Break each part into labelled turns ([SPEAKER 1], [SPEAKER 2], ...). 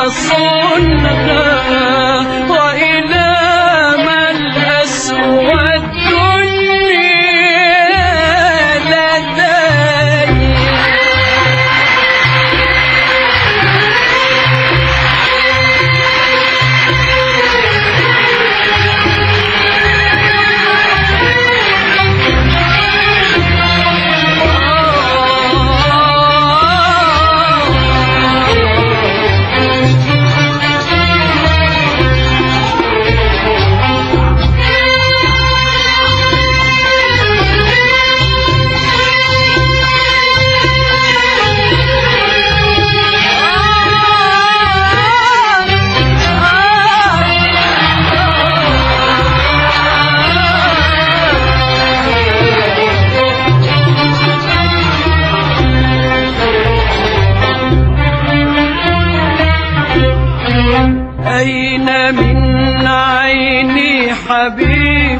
[SPEAKER 1] صنها وإلى ما الأسوى الدنيا لدي. أين من عيني حبيب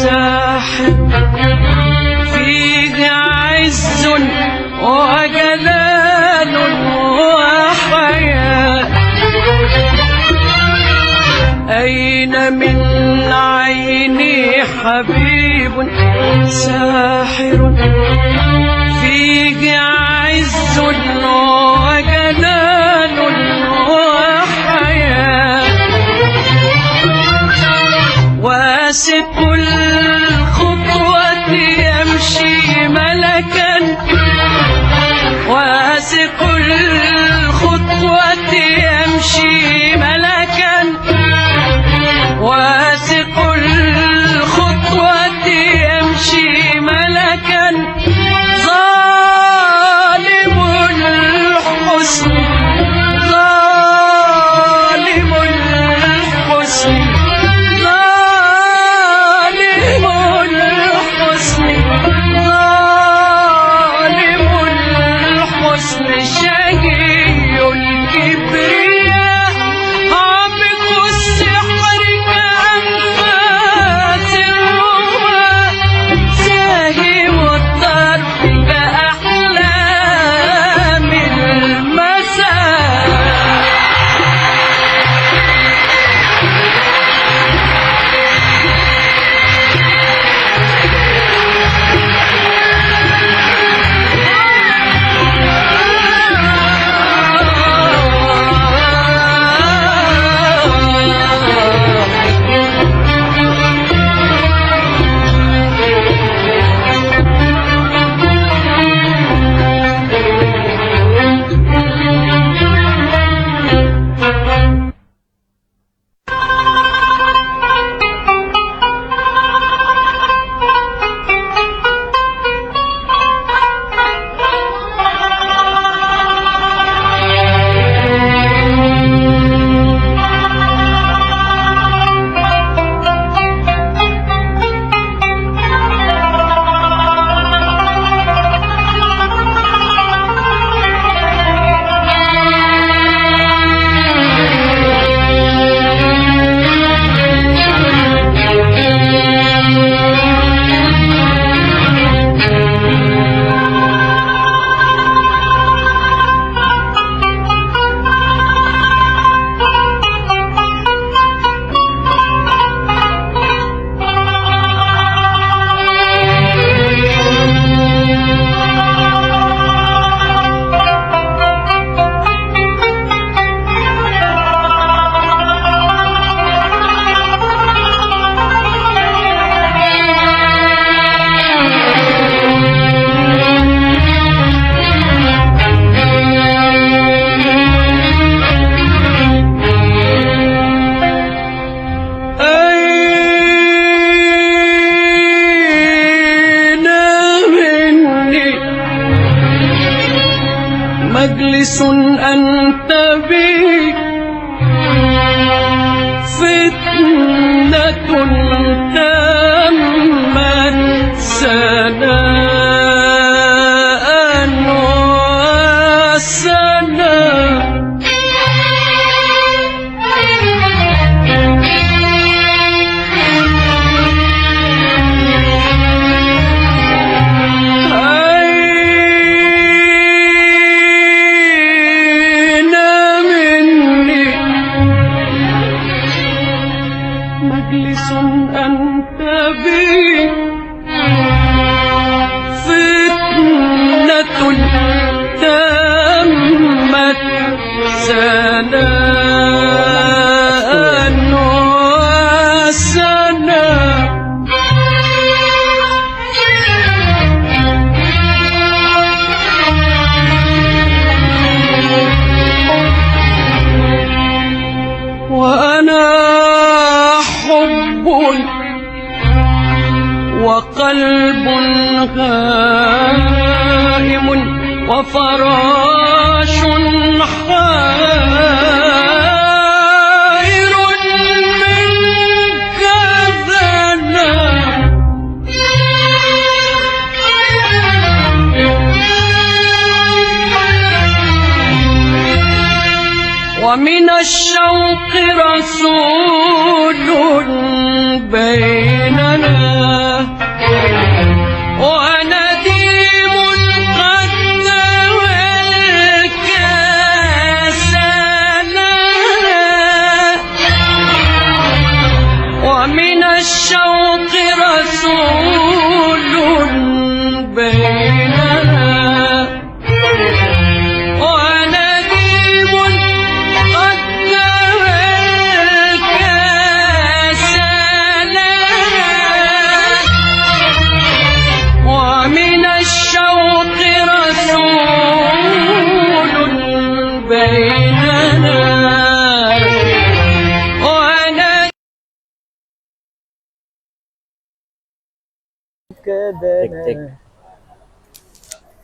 [SPEAKER 1] ساحر فيه عز وجلال وحياة. أين من عيني حبيب ساحر فيه عز وجلال واسق الخطوة يمشي ملكا واسق الخطوة يمشي ملكا واسق الخطوة يمشي ملكا ظالم الحسن ظالم الحسن شهي الكبرياء عابق السحر كأنفاس الروح ساهي والطرف كأحلام المساء. مجلس أنت به فتنة تمت سناء وسناء. أين من أنت بي فتنة تمت سناء وسنا وأنا حب وقلب غائم وفراش حائر منك ذنا ومن الشوق رسول بيننا ونديم قد نوى الكاسلا ومن الشوق رسول بيننا ونديم قد نوى الكاسلا ومن الشوق رسول بيننا وأنا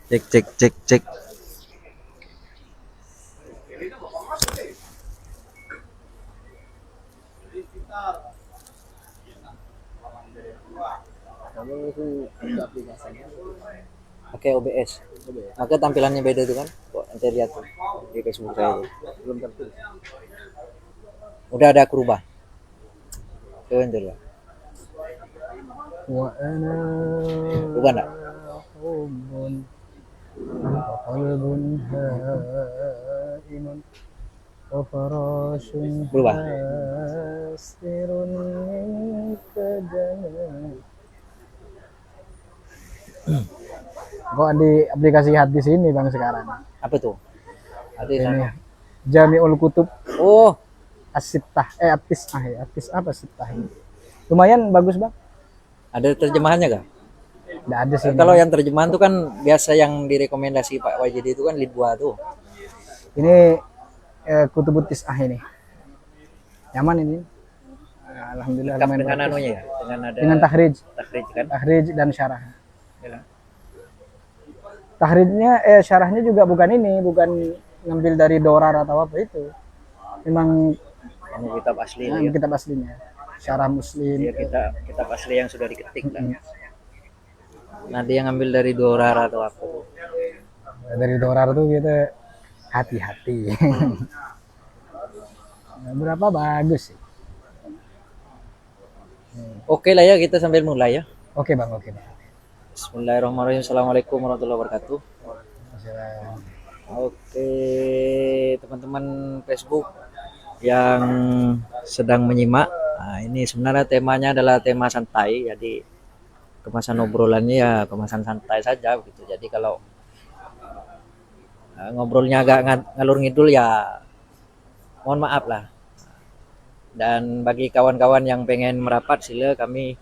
[SPEAKER 2] Cek cek cek cek. Pakai OBS. Maka tampilannya beda itu kan? Kok nanti lihat tuh di Facebook saya itu. Belum tentu. Udah ada aku rubah. Coba nanti lihat.
[SPEAKER 3] وأنا
[SPEAKER 2] Rubah enggak?
[SPEAKER 3] حب وقلب هائم وفراش
[SPEAKER 2] Berubah.
[SPEAKER 3] حاسر منك جنان. Kok di aplikasi hadis ini bang sekarang
[SPEAKER 2] Apa tuh? Ada di
[SPEAKER 3] ini
[SPEAKER 2] sana.
[SPEAKER 3] Jami'ul Kutub
[SPEAKER 2] Oh,
[SPEAKER 3] As-Sittah At-Tis'ah ya At-Tis'ah apa Sittah ini lumayan bagus bang.
[SPEAKER 2] ada terjemahannya gak?
[SPEAKER 3] Nggak ada sih
[SPEAKER 2] Kalau yang terjemahan tuh kan biasa yang direkomendasi Pak Wajid itu kan Lidwa tuh.
[SPEAKER 3] ini Kutubut Tis'ah ini nyaman ini. Alhamdulillah
[SPEAKER 2] Lengkap
[SPEAKER 3] lumayan
[SPEAKER 2] dengan
[SPEAKER 3] bagus.
[SPEAKER 2] anunya ya, dengan ada
[SPEAKER 3] Dengan tahrij
[SPEAKER 2] kan.
[SPEAKER 3] dan syarah.
[SPEAKER 2] Ya.
[SPEAKER 3] Tahrijnya syarahnya juga bukan ngambil dari Dorar atau apa itu. Memang
[SPEAKER 2] Anu kitab asli lah ya.
[SPEAKER 3] kitab aslinya. Syarah Muslim.
[SPEAKER 2] Ya, kitab asli yang sudah diketik lah. Nah dia ngambil dari Dorar atau apa tuh.
[SPEAKER 3] Dari Dorar tuh kita hati-hati. Berapa bagus sih.
[SPEAKER 2] Oke lah ya, kita sambil mulai ya.
[SPEAKER 3] Oke bang, oke bang.
[SPEAKER 2] Bismillahirrahmanirrahim. Assalamualaikum warahmatullahi wabarakatuh. Oke, teman-teman Facebook yang sedang menyimak. Nah, ini sebenarnya temanya adalah tema santai. Jadi kemasan obrolannya ya kemasan santai saja gitu. Jadi kalau ngobrolnya agak ngalur ngidul ya mohon maaf lah. Dan bagi kawan-kawan yang pengen merapat sila kami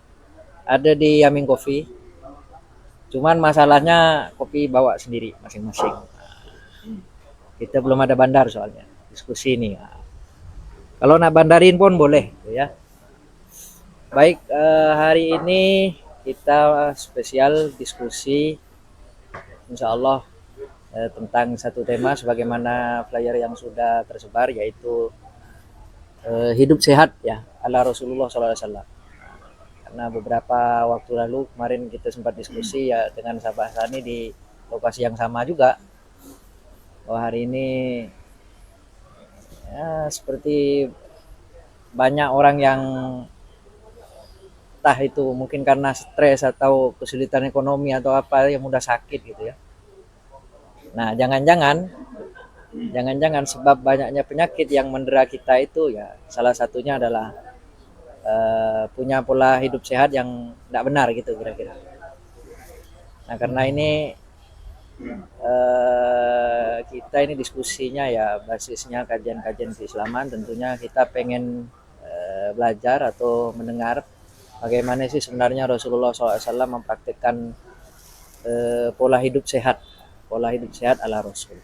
[SPEAKER 2] ada di Yamin Coffee. Cuman masalahnya kopi bawa sendiri masing-masing. Kita belum ada bandar soalnya diskusi ini. Kalau nak bandarin pun boleh ya. Baik, hari ini kita spesial diskusi insya Allah tentang satu tema sebagaimana flyer yang sudah tersebar yaitu hidup sehat ya ala Rasulullah SAW. Karena beberapa waktu lalu kemarin kita sempat diskusi ya dengan sahabat Sani di lokasi yang sama juga. Bahwa hari ini ya seperti banyak orang yang entah itu mungkin karena stres atau kesulitan ekonomi atau apa yang mudah sakit gitu ya. Nah, jangan-jangan sebab banyaknya penyakit yang mendera kita itu ya salah satunya adalah punya pola hidup sehat yang tidak benar gitu kira-kira. Nah karena ini kita ini diskusinya ya basisnya kajian-kajian keislaman, tentunya kita pengen belajar atau mendengar bagaimana sih sebenarnya Rasulullah SAW mempraktikkan pola hidup sehat ala Rasul.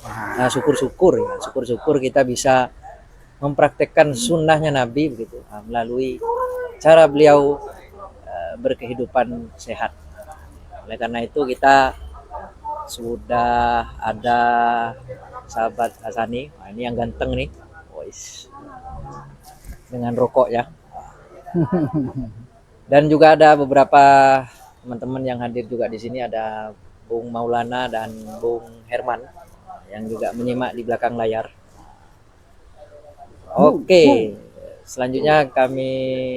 [SPEAKER 2] Nah syukur-syukur kita bisa mempraktekkan sunnahnya Nabi begitu melalui cara beliau berkehidupan sehat. Oleh karena itu kita sudah ada sahabat Hasani, nah, ini yang ganteng nih, Wois, dengan rokok ya. Dan juga ada beberapa teman-teman yang hadir juga di sini, ada Bung Maulana dan Bung Herman yang juga menyimak di belakang layar. Oke, selanjutnya kami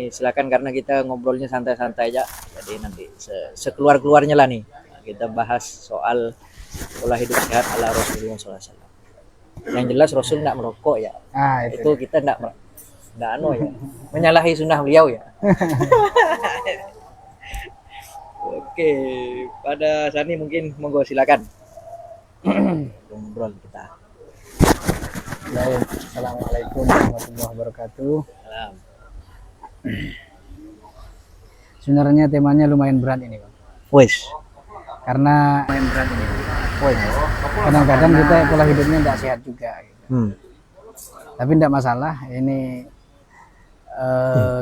[SPEAKER 2] silakan karena kita ngobrolnya santai-santai aja. Jadi nanti sekeluar-keluarnya lah nih kita bahas soal pola hidup sehat ala Rasulullah SAW. Yang jelas Rasul tidak merokok ya. Itu kita tidak ya, menyalahi sunnah beliau ya. Oke, pada Sani mungkin monggo silakan. Ngobrol kita.
[SPEAKER 3] Baik, assalamualaikum warahmatullahi wabarakatuh.
[SPEAKER 2] Salam.
[SPEAKER 3] Sebenarnya temanya lumayan berat ini, Bang.
[SPEAKER 2] Wes.
[SPEAKER 3] Karena kadang-kadang kita pola hidupnya tidak sehat juga. Gitu. Tapi tidak masalah. Ini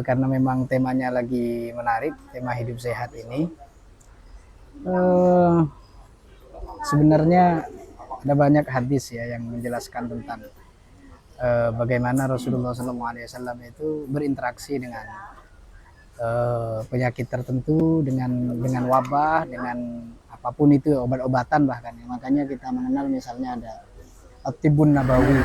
[SPEAKER 3] karena memang temanya lagi menarik, tema hidup sehat ini. Sebenarnya ada banyak hadis ya yang menjelaskan tentang bagaimana Rasulullah SAW itu berinteraksi dengan penyakit tertentu, dengan wabah, dengan apapun itu, obat-obatan bahkan. Makanya kita mengenal misalnya ada At-Tibbun Nabawi.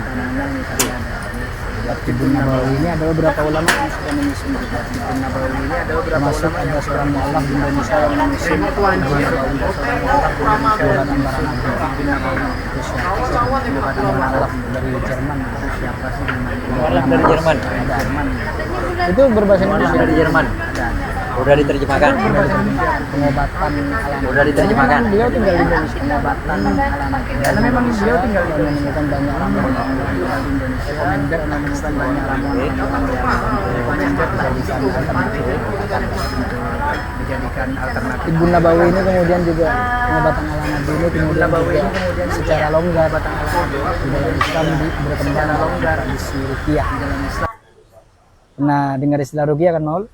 [SPEAKER 3] At-Tibbun Nabawi ini ada beberapa ulama yang sudah menyusun juga. At-Tibbun Nabawi ini ada beberapa ulama, ada seorang mu'allaf di Indonesia yang menyusun At-Tibbun Nabawi, seorang mu'allaf di Indonesia yang menyusun At-Tibbun Nabawi. Itu siapa? Mu'allaf dari Jerman. Siapa sih?
[SPEAKER 2] Mu'allaf dari Jerman.
[SPEAKER 3] Ada Jerman. Itu berbahasa Indonesia.
[SPEAKER 2] Dari Jerman. Udah diterjemahkan.
[SPEAKER 3] Pengobatan alami.
[SPEAKER 2] Udah diterjemahkan.
[SPEAKER 3] Beliau tinggal di Indonesia. Pengobatan alami. Karena memang beliau tinggal di Indonesia. Menemukan banyak ramuan di Indonesia. Komentar menemukan banyak ramuan dijadikan alternatif. Tibbun Nabawi ini kemudian juga pengobatan ala Nabi ini kemudian juga secara longgar di dalam Islam berkembang longgar tradisi ruqyah di dalam Islam. Pernah dengar istilah ruqyah kan, Maul?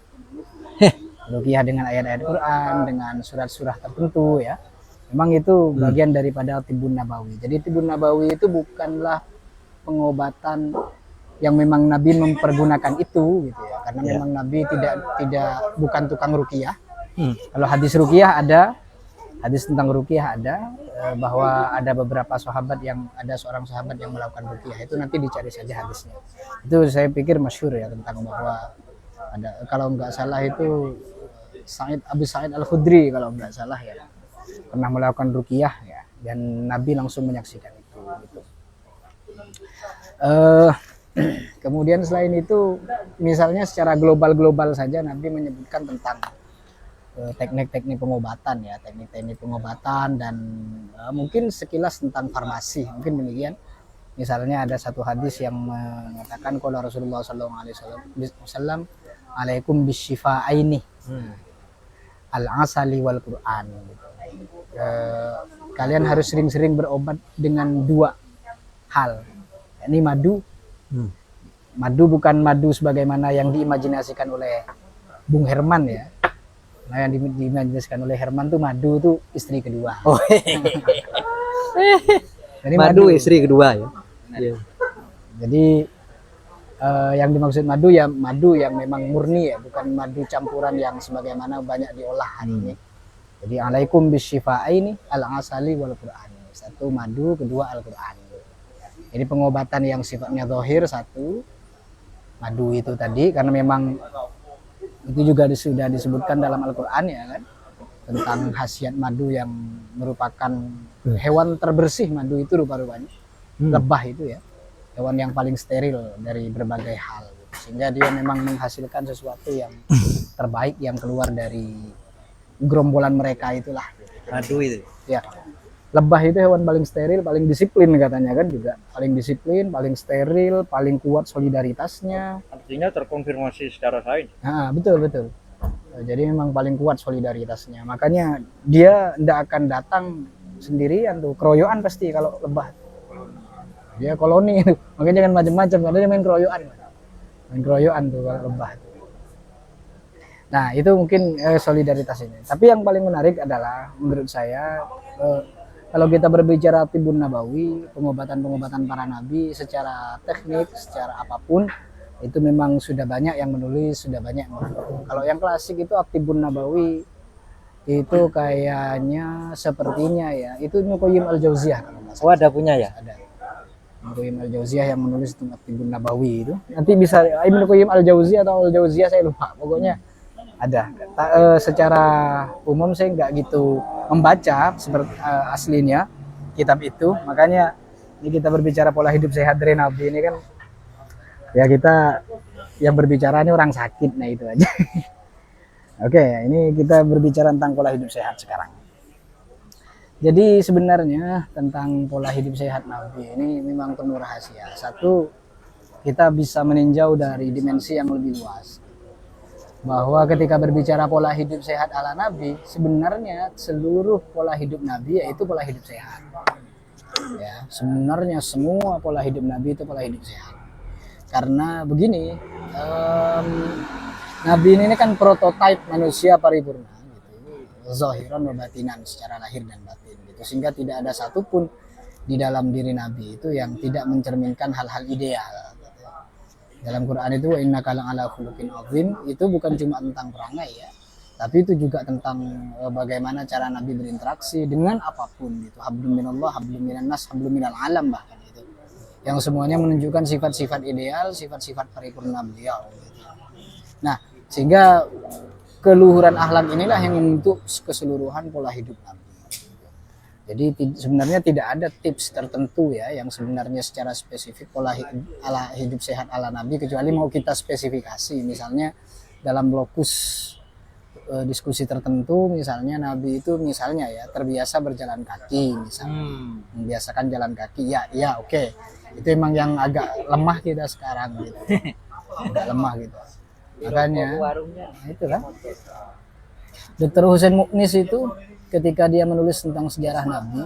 [SPEAKER 3] Ruqyah dengan ayat-ayat Quran, dengan surat-surat tertentu ya. Memang itu bagian daripada Tibbun Nabawi. Jadi Tibbun Nabawi itu bukanlah pengobatan yang memang Nabi mempergunakan itu gitu ya. Karena memang Nabi bukan tukang ruqyah. Kalau hadis ruqyah ada, hadis tentang ruqyah ada, bahwa ada beberapa sahabat ada seorang sahabat yang melakukan ruqyah. Itu nanti dicari saja hadisnya. Itu saya pikir masyhur ya tentang bahwa ada, kalau nggak salah itu Abu Sa'id Al-Khudri kalau nggak salah ya, pernah melakukan ruqyah ya, dan Nabi langsung menyaksikan itu gitu. Kemudian selain itu misalnya secara global saja Nabi menyebutkan tentang teknik-teknik pengobatan ya, teknik-teknik pengobatan dan mungkin sekilas tentang farmasi, mungkin demikian. Misalnya ada satu hadis yang mengatakan qala Rasulullah SAW alaikum bisyifa'aini al-asali wal Qur'an. Kalian harus sering-sering berobat dengan dua hal. Ini madu. Madu bukan madu sebagaimana yang diimajinasikan oleh Bung Herman ya. Nah, yang diimajinasikan oleh Herman tuh madu tuh istri kedua.
[SPEAKER 2] Oh.
[SPEAKER 3] Jadi
[SPEAKER 2] madu istri kedua ya.
[SPEAKER 3] Jadi yang dimaksud madu ya madu yang memang murni ya, bukan madu campuran yang sebagaimana banyak diolah hari ini. Jadi alaikum bisyifa'aini al-asali wal Qur'an. Satu madu, kedua Al-Qur'an. Jadi pengobatan yang sifatnya zahir satu madu itu tadi, karena memang itu juga sudah disebutkan dalam Al-Qur'an ya kan, tentang khasiat madu yang merupakan hewan terbersih. Madu itu rupa-rupanya lebah itu ya, hewan yang paling steril dari berbagai hal. sehingga dia memang menghasilkan sesuatu yang terbaik yang keluar dari gerombolan mereka itulah.
[SPEAKER 2] Madu itu.
[SPEAKER 3] Ya, lebah itu hewan paling steril, paling disiplin katanya kan juga, paling disiplin, paling steril, paling kuat solidaritasnya.
[SPEAKER 2] Artinya terkonfirmasi secara sains.
[SPEAKER 3] Nah, betul betul. Jadi memang paling kuat solidaritasnya. Makanya dia tidak akan datang sendirian tuh, keroyokan pasti kalau lebah. Dia koloni itu, makanya jangan macam-macam karena dia main keroyokan tuh kalau lebah. Nah itu mungkin solidaritas ini. Tapi yang paling menarik adalah menurut saya kalau kita berbicara Tibbun Nabawi, pengobatan-pengobatan para nabi secara teknik, secara apapun itu memang sudah banyak yang menulis, sudah banyak yang menulis. Kalau yang klasik itu Tibbun Nabawi itu kayaknya sepertinya ya itu Ibnu Qayyim al-Jauziyah kalau nggak salah.
[SPEAKER 2] Oh, ada punya ya?
[SPEAKER 3] Ada. Ibnu Qayyim al-Jauziyah yang menulis tentang Tibbun Nabawi itu. Nanti bisa Ibnu Qayyim al-Jauziyah atau al-Jauziyah saya lupa. Pokoknya ada. Secara umum saya nggak gitu membaca seperti aslinya kitab itu. Makanya ini kita berbicara pola hidup sehat dari Nabi ini kan ya kita yang berbicara ini orang sakit, nah itu aja. Oke, ini kita berbicara tentang pola hidup sehat sekarang. Jadi sebenarnya tentang pola hidup sehat Nabi ini memang penuh rahasia. Satu, kita bisa meninjau dari dimensi yang lebih luas. Bahwa ketika berbicara pola hidup sehat ala Nabi, sebenarnya seluruh pola hidup Nabi yaitu pola hidup sehat. Ya, sebenarnya semua pola hidup Nabi itu pola hidup sehat. Karena begini, Nabi ini kan prototipe manusia paripurna gitu. Zahiran wa batinan, secara lahir dan batin gitu. Sehingga tidak ada satupun di dalam diri Nabi itu yang tidak mencerminkan hal-hal ideal gitu. Dalam Quran itu innaka la'ala khuluqin azim, itu bukan cuma tentang perangai ya, tapi itu juga tentang bagaimana cara Nabi berinteraksi dengan apapun gitu. Hablum minallah, hablum minan nas, hablum minal alam bahkan itu. Yang semuanya menunjukkan sifat-sifat ideal, sifat-sifat paripurna beliau gitu. Nah, sehingga keluhuran akhlak inilah yang membentuk keseluruhan pola hidup Nabi. Jadi sebenarnya tidak ada tips tertentu ya yang sebenarnya secara spesifik pola hidup sehat ala Nabi, kecuali mau kita spesifikasi. Misalnya dalam lokus diskusi tertentu, misalnya Nabi itu misalnya ya terbiasa berjalan kaki, misalnya membiasakan jalan kaki. Ya oke. Itu emang yang agak lemah kita sekarang gitu. Agak lemah gitu. Makanya itu kan Dr. Husain Muknis itu ketika dia menulis tentang sejarah Nabi,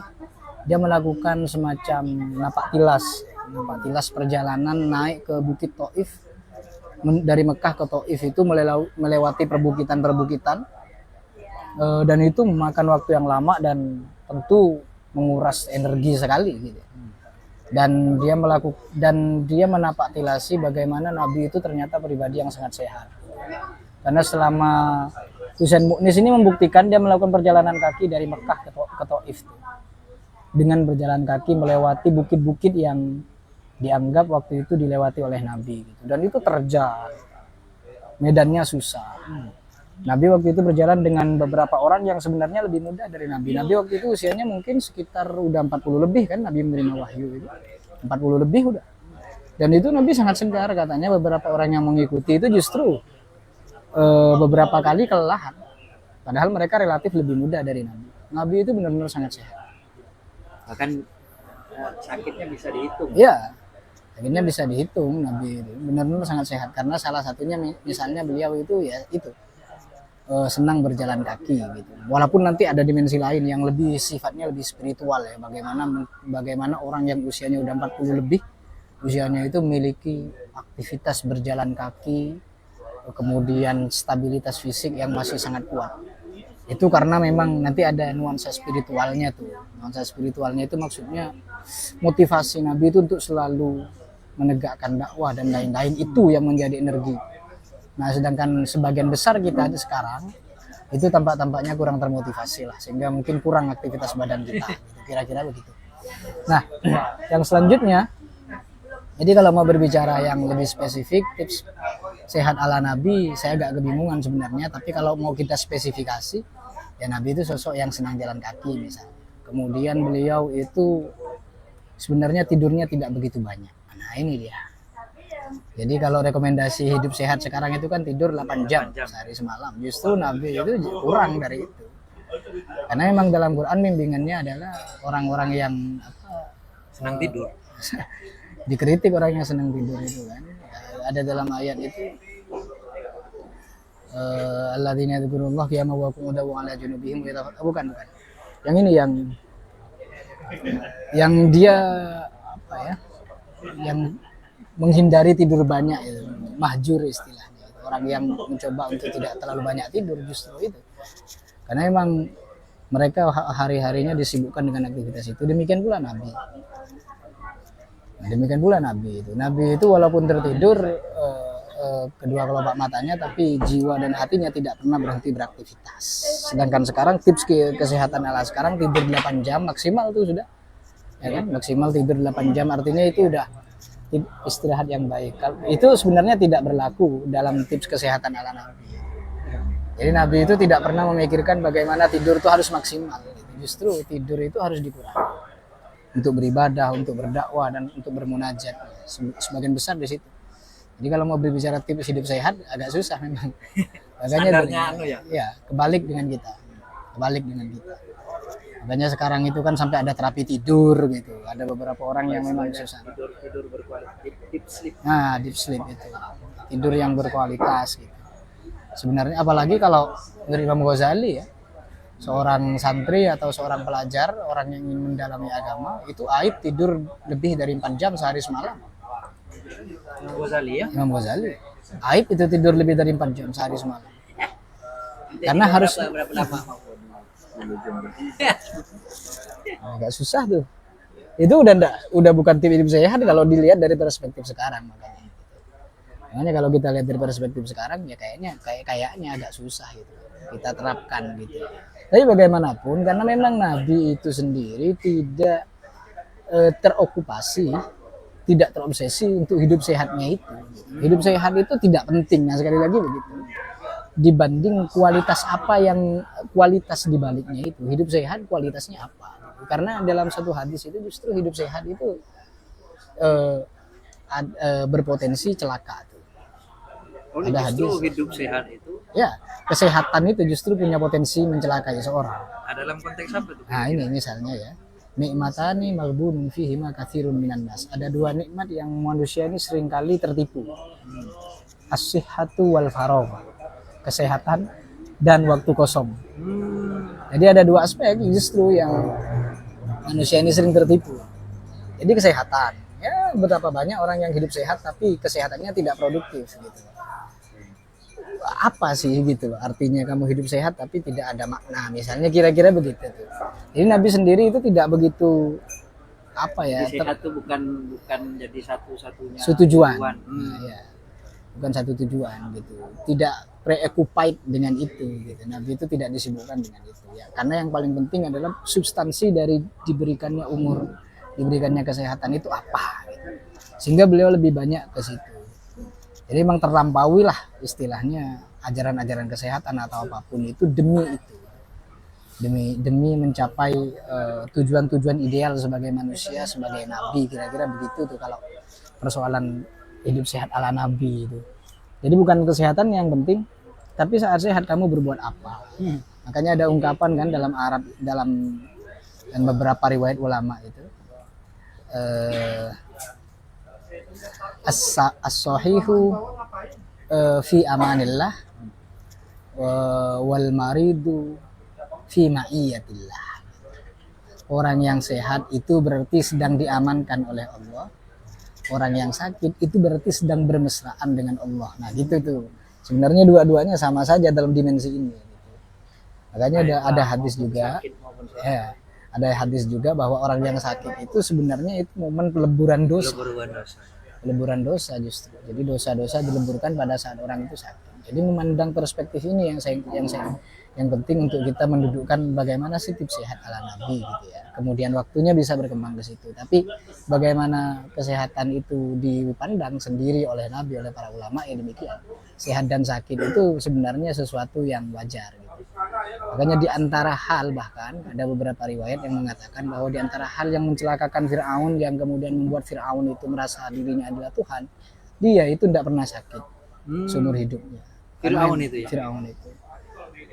[SPEAKER 3] dia melakukan semacam napak tilas perjalanan naik ke Bukit Taif. Dari Mekah ke Taif itu melewati perbukitan-perbukitan, dan itu memakan waktu yang lama dan tentu menguras energi sekali gitu. Dan dia menapak tilasi bagaimana Nabi itu ternyata pribadi yang sangat sehat. Karena selama Husain Muknis ini membuktikan dia melakukan perjalanan kaki dari Mekah ke Taif dengan berjalan kaki melewati bukit-bukit yang dianggap waktu itu dilewati oleh Nabi gitu. Dan itu terjal, medannya susah. Nabi waktu itu berjalan dengan beberapa orang yang sebenarnya lebih muda dari Nabi. Nabi waktu itu usianya mungkin sekitar udah 40 lebih kan Nabi menerima wahyu itu. 40 lebih udah. Dan itu Nabi sangat segar, katanya beberapa orang yang mengikuti itu justru beberapa kali kelelahan. Padahal mereka relatif lebih muda dari Nabi. Nabi itu benar-benar sangat sehat.
[SPEAKER 2] Bahkan sakitnya bisa dihitung.
[SPEAKER 3] Iya. Sakitnya bisa dihitung. Nabi itu benar-benar sangat sehat karena salah satunya misalnya beliau itu ya itu senang berjalan kaki gitu. Walaupun nanti ada dimensi lain yang lebih sifatnya lebih spiritual ya, bagaimana orang yang usianya udah 40 lebih, usianya itu memiliki aktivitas berjalan kaki, kemudian stabilitas fisik yang masih sangat kuat. Itu karena memang nanti ada nuansa spiritualnya tuh. Nuansa spiritualnya itu maksudnya motivasi Nabi itu untuk selalu menegakkan dakwah dan lain-lain, itu yang menjadi energi. Nah, sedangkan sebagian besar kita sekarang itu tampak-tampaknya kurang termotivasi lah, sehingga mungkin kurang aktivitas badan kita, gitu. Kira-kira begitu. Nah, yang selanjutnya, jadi kalau mau berbicara yang lebih spesifik tips sehat ala Nabi, saya agak kebingungan sebenarnya. Tapi kalau mau kita spesifikasi, ya Nabi itu sosok yang senang jalan kaki misalnya. Kemudian beliau itu sebenarnya tidurnya tidak begitu banyak. Nah ini dia. Jadi kalau rekomendasi hidup sehat sekarang itu kan tidur 8 jam sehari semalam. Justru Nabi itu kurang dari itu. Karena memang dalam Quran bimbingannya adalah orang-orang yang
[SPEAKER 2] Senang tidur.
[SPEAKER 3] dikritik orang yang senang tidur itu kan. Ada dalam ayat itu alladzina yadhkurullah qiyaman wa qu'udan wa 'ala junubihim bukan. Yang ini yang dia apa ya? Yang menghindari tidur banyak itu, mahjur istilahnya. Orang yang mencoba untuk tidak terlalu banyak tidur justru itu. Karena memang mereka hari-harinya disibukkan dengan aktivitas itu. Demikian pula Nabi. Demikian pula Nabi itu. Nabi itu walaupun tertidur kedua kelopak matanya, tapi jiwa dan hatinya tidak pernah berhenti beraktivitas. Sedangkan sekarang tips kesehatan ala sekarang tidur 8 jam maksimal itu sudah, ya kan? Maksimal tidur 8 jam artinya itu udah istirahat yang baik. Itu sebenarnya tidak berlaku dalam tips kesehatan ala Nabi. Jadi Nabi itu tidak pernah memikirkan bagaimana tidur itu harus maksimal. Justru tidur itu harus dikurangi untuk beribadah, untuk berdakwah, dan untuk bermunajat. Sebagian besar di situ. Jadi kalau mau berbicara tips hidup sehat agak susah memang. Makanya kebalik dengan kita. Makanya sekarang itu kan sampai ada terapi tidur gitu. Ada beberapa orang yang memang susah.
[SPEAKER 2] Tidur berkualitas, deep sleep.
[SPEAKER 3] Nah, deep sleep itu. Tidur yang berkualitas gitu. Sebenarnya apalagi kalau dari Imam Ghazali ya. Seorang santri atau seorang pelajar, orang yang ingin mendalami agama, itu aib tidur lebih dari 4 jam sehari semalam.
[SPEAKER 2] Imam Ghazali ya.
[SPEAKER 3] Imam Ghazali. Aib itu tidur lebih dari 4 jam sehari semalam. Karena harus
[SPEAKER 2] berapa lama?
[SPEAKER 3] agak susah tuh. Itu udah bukan tips hidup sehat kalau dilihat dari perspektif sekarang makanya. Makanya kalau kita lihat dari perspektif sekarang ya kayaknya agak susah gitu. Kita terapkan gitu. Tapi bagaimanapun karena memang Nabi itu sendiri tidak terokupasi, tidak terobsesi untuk hidup sehatnya itu. Hidup sehat itu tidak penting, nah sekali lagi begitu. Dibanding kualitas di baliknya itu. Hidup sehat kualitasnya apa? Karena dalam satu hadis itu justru hidup sehat itu berpotensi celaka. Ada hadis
[SPEAKER 2] hidup sehat itu.
[SPEAKER 3] Ya, kesehatan itu justru punya potensi mencelakai seorang.
[SPEAKER 2] Dalam konteks apa tuh?
[SPEAKER 3] Nah, ini misalnya ya. Nikmatani maghbunun fihi ma katsirun minan nas. Ada 2 nikmat yang manusia ini seringkali tertipu. As-sihhatu wal faragh. Kesehatan dan waktu kosong. Jadi ada 2 aspek justru yang manusia ini sering tertipu. Jadi kesehatan. Ya, betapa banyak orang yang hidup sehat tapi kesehatannya tidak produktif gitu. Apa sih gitu artinya kamu hidup sehat tapi tidak ada makna, misalnya kira-kira begitu tuh. Jadi Nabi sendiri itu tidak begitu apa ya,
[SPEAKER 2] sehat itu bukan jadi satu-satunya
[SPEAKER 3] tujuan. Ya. Bukan satu tujuan gitu, tidak preoccupied dengan itu gitu. Nabi itu tidak disibukkan dengan itu ya, karena yang paling penting adalah substansi dari diberikannya umur, diberikannya kesehatan itu apa gitu. Sehingga beliau lebih banyak ke situ. Jadi memang terlampaui lah istilahnya ajaran-ajaran kesehatan atau apapun itu demi mencapai tujuan-tujuan ideal sebagai manusia, sebagai nabi, kira-kira begitu tuh kalau persoalan hidup sehat ala nabi itu. Jadi bukan kesehatan yang penting, tapi saat sehat kamu berbuat apa. Makanya ada ungkapan kan dalam Arab, dalam dan beberapa riwayat ulama itu as-sahihu fi amanillah wal maridu fi ma'iyatillah. Orang yang sehat itu berarti sedang diamankan oleh Allah. Orang yang sakit itu berarti sedang bermesraan dengan Allah. Nah, gitu tuh. Sebenarnya dua-duanya sama saja dalam dimensi ini. Makanya ada hadis juga. Ya, ada hadis juga bahwa orang yang sakit itu sebenarnya itu momen peleburan dosa. Peleburan dosa justru. Jadi dosa-dosa dileburkan pada saat orang itu sakit. Jadi memandang perspektif ini yang penting untuk kita mendudukkan bagaimana sih tips sehat ala Nabi gitu ya. Kemudian waktunya bisa berkembang ke situ. Tapi bagaimana kesehatan itu dipandang sendiri oleh Nabi, oleh para ulama ya demikian. Sehat dan sakit itu sebenarnya sesuatu yang wajar gitu. Makanya di antara hal, bahkan ada beberapa riwayat yang mengatakan bahwa di antara hal yang mencelakakan Fir'aun, yang kemudian membuat Fir'aun itu merasa dirinya adalah Tuhan, dia itu tidak pernah sakit seumur hidupnya.
[SPEAKER 2] Fir'aun itu ya?
[SPEAKER 3] Fir'aun itu.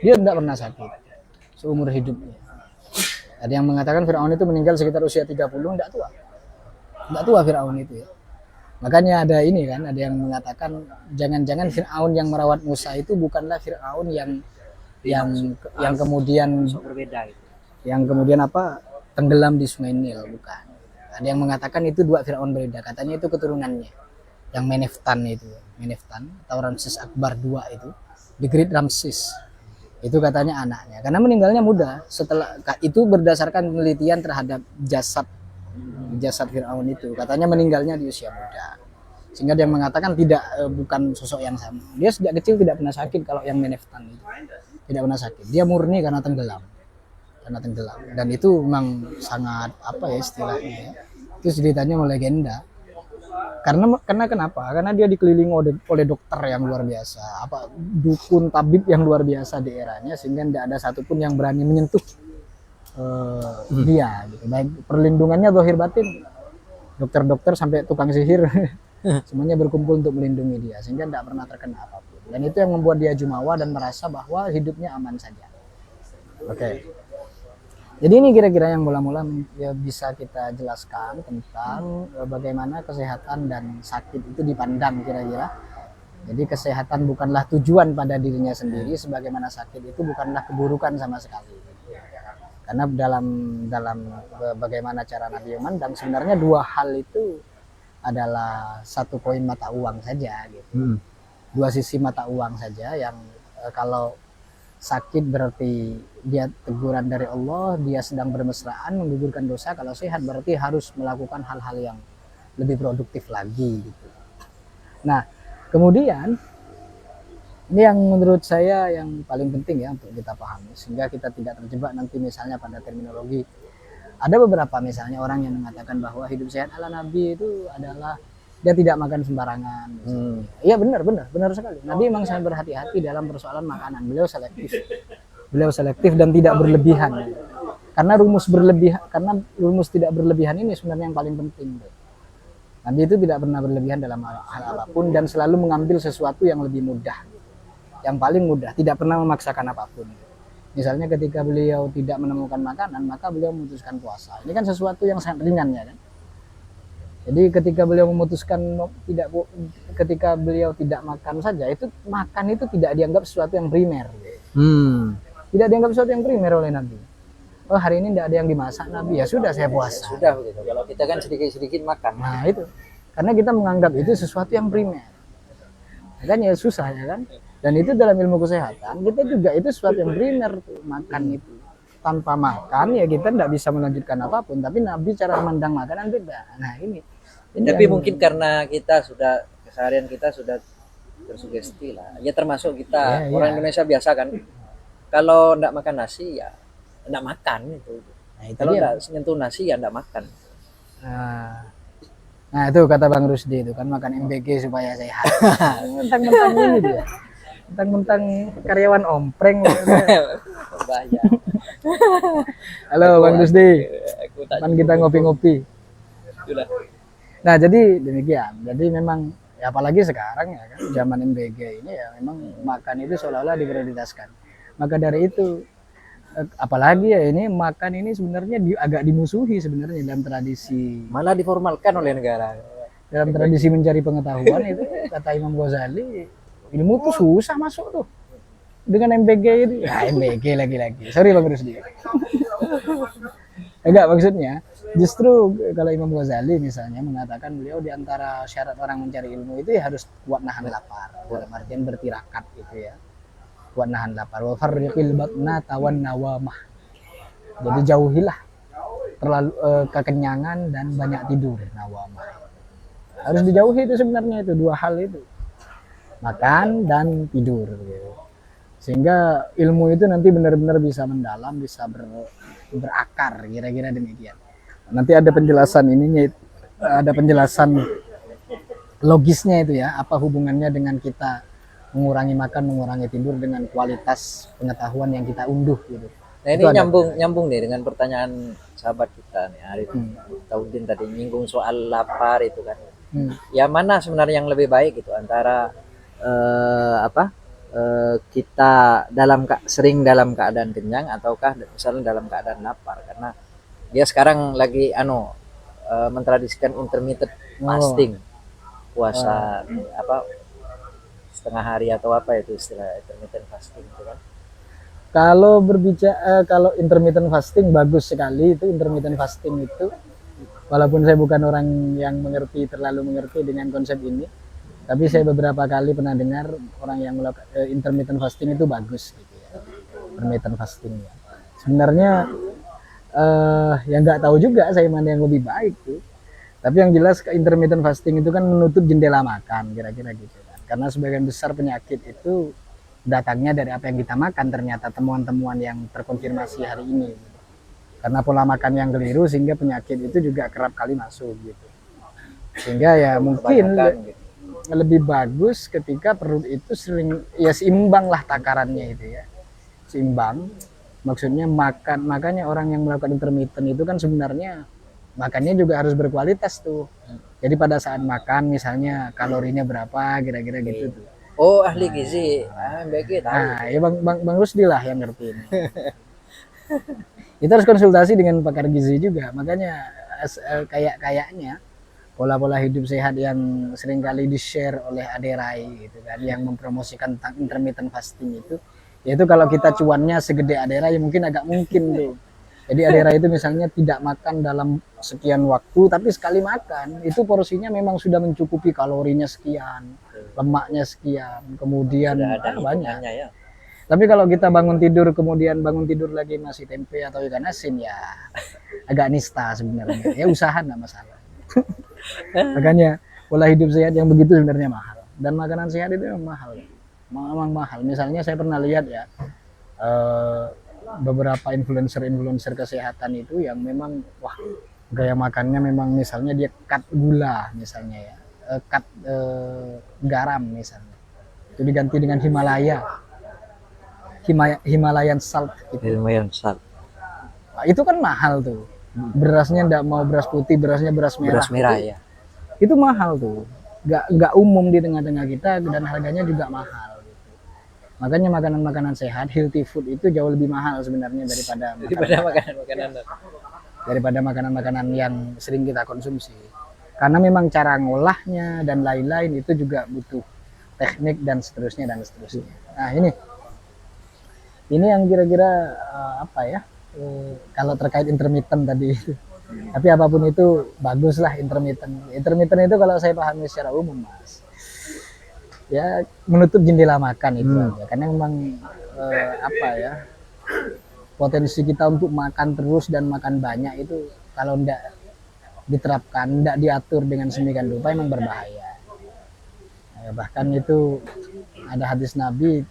[SPEAKER 3] Dia tidak pernah sakit seumur hidupnya. Ada yang mengatakan Fir'aun itu meninggal sekitar usia 30, tidak tua. Tidak tua Fir'aun itu ya. Makanya ada ini kan, ada yang mengatakan jangan-jangan Fir'aun yang merawat Musa itu bukanlah Fir'aun yang kemudian
[SPEAKER 2] berbeda itu.
[SPEAKER 3] yang kemudian apa tenggelam di Sungai Nil, bukan. Ada yang mengatakan itu dua Fir'aun berbeda, katanya itu keturunannya. Yang Meneftan itu, Meneftan atau Ramses Akbar II itu, The Great Ramses. Itu katanya anaknya. Karena meninggalnya muda. Setelah itu berdasarkan penelitian terhadap jasad Fir'aun itu, katanya meninggalnya di usia muda. Sehingga dia mengatakan bukan sosok yang sama. Dia sejak kecil tidak pernah sakit kalau yang Meneftan itu. Tidak pernah sakit. Dia murni karena tenggelam. Dan itu memang sangat apa ya istilahnya ya. Itu ceritanya melegenda. Karena kenapa? Karena dia dikelilingi oleh dokter yang luar biasa, dukun tabib yang luar biasa di eranya, sehingga tidak ada satupun yang berani menyentuh dia. Gitu. Baik perlindungannya zahir batin, dokter-dokter sampai tukang sihir semuanya berkumpul untuk melindungi dia, sehingga tidak pernah terkena apapun. Dan itu yang membuat dia jumawa dan merasa bahwa hidupnya aman saja. Oke. Jadi ini kira-kira yang mula-mula ya bisa kita jelaskan tentang bagaimana kesehatan dan sakit itu dipandang kira-kira. Jadi kesehatan bukanlah tujuan pada dirinya sendiri, sebagaimana sakit itu bukanlah keburukan sama sekali. Karena dalam bagaimana cara Nabi memandang, sebenarnya dua hal itu adalah satu koin mata uang saja gitu. Dua sisi mata uang saja yang kalau sakit berarti dia teguran dari Allah, dia sedang bermesraan menggugurkan dosa. Kalau sehat berarti harus melakukan hal-hal yang lebih produktif lagi gitu. Nah, kemudian ini yang menurut saya yang paling penting ya untuk kita pahami, sehingga kita tidak terjebak nanti misalnya pada terminologi. Ada beberapa misalnya orang yang mengatakan bahwa hidup sehat ala Nabi itu adalah dia tidak makan sembarangan. Iya benar sekali. Nabi memang sangat berhati-hati dalam persoalan makanan. Beliau selektif dan tidak berlebihan. Karena rumus tidak berlebihan ini sebenarnya yang paling penting. Nabi itu tidak pernah berlebihan dalam hal apapun dan selalu mengambil sesuatu yang lebih mudah, yang paling mudah, tidak pernah memaksakan apapun. Misalnya ketika beliau tidak menemukan makanan, maka beliau memutuskan puasa. Ini kan sesuatu yang sangat ringan ya kan. Jadi ketika beliau tidak makan saja, itu makan itu tidak dianggap sesuatu yang primer. Tidak dianggap sesuatu yang primer oleh Nabi. Oh hari ini tidak ada yang dimasak Nabi, ya sudah saya puasa.
[SPEAKER 2] Sudah begitu. Kalau kita kan sedikit-sedikit makan.
[SPEAKER 3] Nah itu, karena kita menganggap itu sesuatu yang primer. Kan ya susah ya kan. Dan itu dalam ilmu kesehatan kita juga itu sesuatu yang primer makan itu. Tanpa makan ya kita tidak bisa melanjutkan apapun. Tapi Nabi cara memandang makanan beda. Nah ini
[SPEAKER 2] tapi mungkin karena keseharian kita sudah tersugesti lah. Ya termasuk kita orang Indonesia biasa kan. Kalau tidak makan nasi ya tidak makan itu. Kalau tidak sentuh nasi ya tidak makan.
[SPEAKER 3] Nah itu kata Bang Rusdi itu kan, makan MBG supaya sehat. Mentang-mentang ini dia. Mentang-mentang karyawan ompreng.
[SPEAKER 2] Bahaya.
[SPEAKER 3] Halo Bang Rusdi. Kan kita ngopi-ngopi. Nah jadi demikian. Jadi memang ya apalagi sekarang ya kan zaman MBG ini ya memang makan itu seolah-olah diprioritaskan. Maka dari itu apalagi ya ini makan ini sebenarnya agak dimusuhi sebenarnya dalam tradisi,
[SPEAKER 2] malah diformalkan oleh negara.
[SPEAKER 3] Dalam tradisi mencari pengetahuan itu kata Imam Ghazali, ilmu tuh susah masuk tuh dengan MBG itu. Ya MBG lagi-lagi. Sorry Bang Rusdi. Enggak, maksudnya justru kalau Imam Ghazali misalnya mengatakan beliau di antara syarat orang mencari ilmu itu ya harus kuat nahan lapar, dalam artian bertirakat gitu ya, kuat nahan lapar. Wa farriqil batna tawan nawamah, jadi jauhilah terlalu kekenyangan dan banyak tidur. Nawamah harus dijauhi itu sebenarnya, itu dua hal itu, makan dan tidur gitu. Sehingga ilmu itu nanti benar-benar bisa mendalam, bisa berakar, kira-kira demikian. Nanti ada penjelasan ininya, ada penjelasan logisnya itu ya, apa hubungannya dengan kita mengurangi makan, mengurangi tidur dengan kualitas pengetahuan yang kita unduh gitu.
[SPEAKER 2] Nah ini nyambung nih dengan pertanyaan sahabat kita nih Arif Taudin tadi, nyinggung soal lapar itu kan. Ya mana sebenarnya yang lebih baik gitu antara kita sering dalam keadaan kenyang ataukah misalnya dalam keadaan lapar, karena dia sekarang lagi mentradisikan intermittent fasting, puasa setengah hari atau apa itu istilah intermittent fasting itu kan.
[SPEAKER 3] Kalau berbicara kalau intermittent fasting bagus sekali itu intermittent fasting itu, walaupun saya bukan orang yang terlalu mengerti dengan konsep ini, tapi saya beberapa kali pernah dengar orang yang melakukan intermittent fasting itu bagus gitu ya. Intermittent fasting ya. Sebenarnya yang nggak tahu juga saya mana yang lebih baik tuh. Tapi yang jelas intermittent fasting itu kan menutup jendela makan kira-kira gitu kan. Karena sebagian besar penyakit itu datangnya dari apa yang kita makan, ternyata temuan-temuan yang terkonfirmasi hari ini. Karena pola makan yang keliru sehingga penyakit itu juga kerap kali masuk gitu. Sehingga ya mungkin lebih bagus ketika perut itu sering ya seimbang lah takarannya itu ya. Seimbang. Maksudnya makanya orang yang melakukan intermittent itu kan sebenarnya makannya juga harus berkualitas tuh. Jadi pada saat makan misalnya kalorinya berapa kira-kira gitu tuh.
[SPEAKER 2] Oh, ahli gizi. Begitu.
[SPEAKER 3] Nah, ya Bang Rusdi lah yang ngerti ini. Kita harus konsultasi dengan pakar gizi juga. Makanya kayaknya pola-pola hidup sehat yang seringkali di-share oleh Aderai gitu kan, yang mempromosikan tentang intermittent fasting itu, yaitu kalau kita cuannya segede Aderai mungkin agak mungkin tuh. Jadi Aderai itu misalnya tidak makan dalam sekian waktu, tapi sekali makan itu porsinya memang sudah mencukupi, kalorinya sekian, lemaknya sekian, kemudian banyak. Ya. Tapi kalau kita bangun tidur lagi nasi tempe atau ikan asin ya agak nista sebenarnya. Ya usaha nggak masalah. Makanya pola hidup sehat yang begitu sebenarnya mahal, dan makanan sehat itu memang mahal. Misalnya saya pernah lihat ya beberapa influencer kesehatan itu yang memang gaya makannya memang misalnya dia cut gula misalnya ya, cut garam misalnya, itu diganti dengan Himalayan salt gitu.
[SPEAKER 2] Himalayan salt.
[SPEAKER 3] Nah, itu kan mahal tuh. Berasnya enggak mau beras putih, berasnya beras merah.
[SPEAKER 2] Beras merah ya.
[SPEAKER 3] Itu mahal tuh. Enggak umum di tengah-tengah kita, dan harganya juga mahal gitu. Makanya makanan-makanan sehat, healthy food itu jauh lebih mahal sebenarnya daripada makanan-makanan yang sering kita konsumsi. Karena memang cara ngolahnya dan lain-lain itu juga butuh teknik dan seterusnya. Nah, ini yang kira-kira kalau terkait intermittent tadi itu. Tapi apapun itu baguslah intermittent. Intermittent itu kalau saya pahami secara umum, Mas, ya menutup jendela makan itu aja. Karena memang potensi kita untuk makan terus dan makan banyak itu kalau tidak diterapkan, tidak diatur dengan sedemikian rupa memang berbahaya. Bahkan itu ada hadis Nabi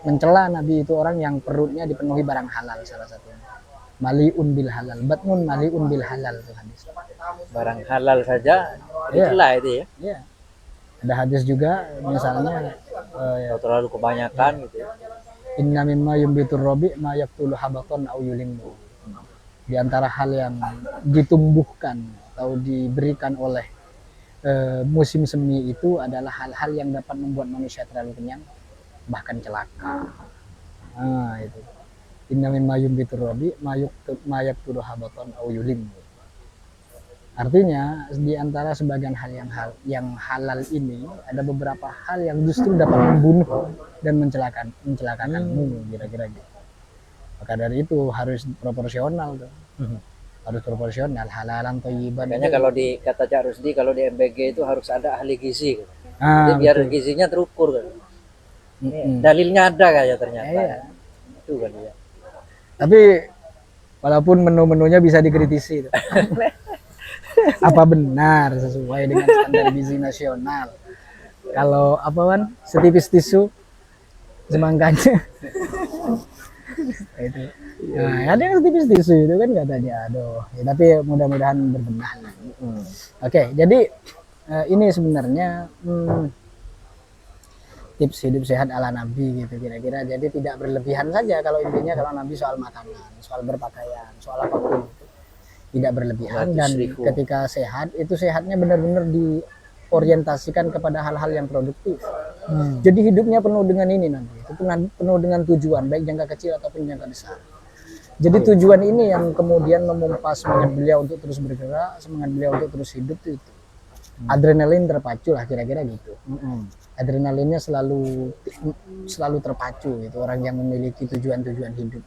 [SPEAKER 3] mencela Nabi itu orang yang perutnya dipenuhi barang halal, salah satunya maliun bil halal, batnun maliun bil halal itu hadis.
[SPEAKER 2] Barang halal saja dicela itu ya.
[SPEAKER 3] Iya. Ada hadis juga misalnya
[SPEAKER 2] terlalu kebanyakan gitu.
[SPEAKER 3] Inna mimma yumbitur robi ma yaqtulu habaton au yulimmu. Di antara hal yang ditumbuhkan atau diberikan oleh musim semi itu adalah hal-hal yang dapat membuat manusia terlalu kenyang, bahkan celaka. Nah, itu. Inna mimma yumbitur robi ma yaqtulu habaton au yulimmu. Artinya di antara sebagian hal yang halal ini ada beberapa hal yang justru dapat membunuh dan mencelakakanmu kira-kira gitu. Maka dari itu harus proporsional tuh. Harus proporsional, halalan thayyiban.
[SPEAKER 2] Makanya kalau di kata Cak Rusdi, kalau di MBG itu harus ada ahli gizi. Jadi biar betul. Gizinya terukur kan. Dalilnya ada kayak ternyata.
[SPEAKER 3] Iya.
[SPEAKER 2] Itu kan ya.
[SPEAKER 3] Tapi walaupun menu-menunya bisa dikritisi tuh. Apa benar sesuai dengan standar gizi nasional? Kalau setipis tisu semangkanya itu. Nah, ada yang setipis tisu itu kan katanya, aduh. Ya, tapi mudah-mudahan berbenah. Oke, jadi ini sebenarnya tips hidup sehat ala Nabi gitu kira-kira. Jadi tidak berlebihan saja kalau intinya kalau Nabi soal makanan, soal berpakaian, soal apapun itu. tidak berlebihan,
[SPEAKER 2] 100
[SPEAKER 3] dan
[SPEAKER 2] ribu.
[SPEAKER 3] ketika sehat itu sehatnya benar-benar diorientasikan kepada hal-hal yang produktif. Jadi hidupnya penuh dengan ini nanti, itu penuh dengan tujuan baik jangka kecil ataupun jangka besar. Jadi tujuan ini yang kemudian memompa semangat beliau untuk terus bergerak, semangat beliau untuk terus hidup itu. Adrenalin terpacu lah kira-kira gitu. Adrenalinnya selalu terpacu gitu, orang yang memiliki tujuan-tujuan hidup.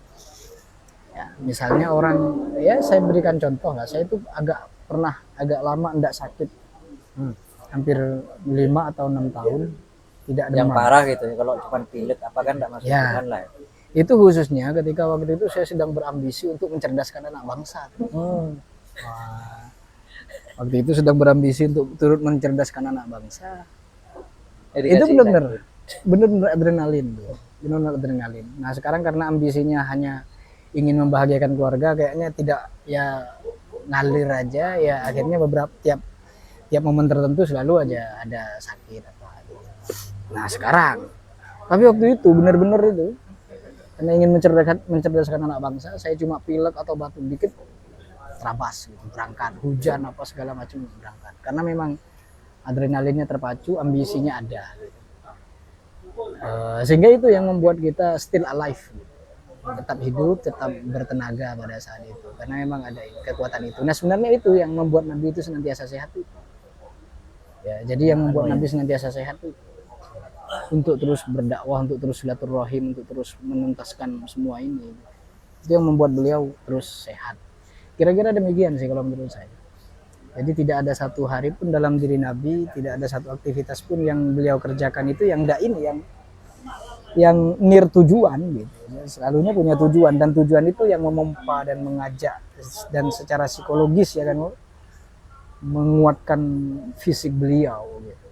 [SPEAKER 3] Ya, misalnya orang, ya saya berikan contoh lah, saya itu agak lama enggak sakit. Hampir 5 atau 6 tahun tidak
[SPEAKER 2] Yang
[SPEAKER 3] demam.
[SPEAKER 2] parah gitu ya, kalau cuma pilek apa kan enggak masuk
[SPEAKER 3] Ya.
[SPEAKER 2] Tuhan lah.
[SPEAKER 3] Itu khususnya ketika waktu itu saya sedang berambisi untuk mencerdaskan anak bangsa. Wah, waktu itu sedang berambisi untuk turut mencerdaskan anak bangsa.
[SPEAKER 2] Jadi
[SPEAKER 3] Itu
[SPEAKER 2] kasih
[SPEAKER 3] benar-benar adrenalin tuh, benar-benar adrenalin. Nah sekarang karena ambisinya hanya ingin membahagiakan keluarga, kayaknya tidak, ya ngalir aja, ya akhirnya beberapa tiap momen tertentu selalu aja ada sakit apa gitu. Nah sekarang, tapi waktu itu benar-benar itu karena ingin mencerdaskan anak bangsa, saya cuma pilek atau batuk dikit terabas gitu, berangkat, hujan apa segala macam berangkat, karena memang adrenalinnya terpacu, ambisinya ada gitu. Sehingga itu yang membuat kita still alive gitu. Tetap hidup, tetap bertenaga pada saat itu, karena memang ada kekuatan itu. Nah sebenarnya itu yang membuat Nabi itu senantiasa sehat itu. Ya, jadi yang membuat Nabi senantiasa sehat itu untuk terus berdakwah, untuk terus silaturahim, untuk terus menuntaskan semua ini. Itu yang membuat beliau terus sehat. Kira-kira demikian sih kalau menurut saya. Jadi tidak ada satu hari pun dalam diri Nabi, tidak ada satu aktivitas pun yang beliau kerjakan itu yang enggak ini, yang near tujuan gitu. Selalunya punya tujuan, dan tujuan itu yang memompa dan mengajak, dan secara psikologis ya kan menguatkan fisik beliau gitu.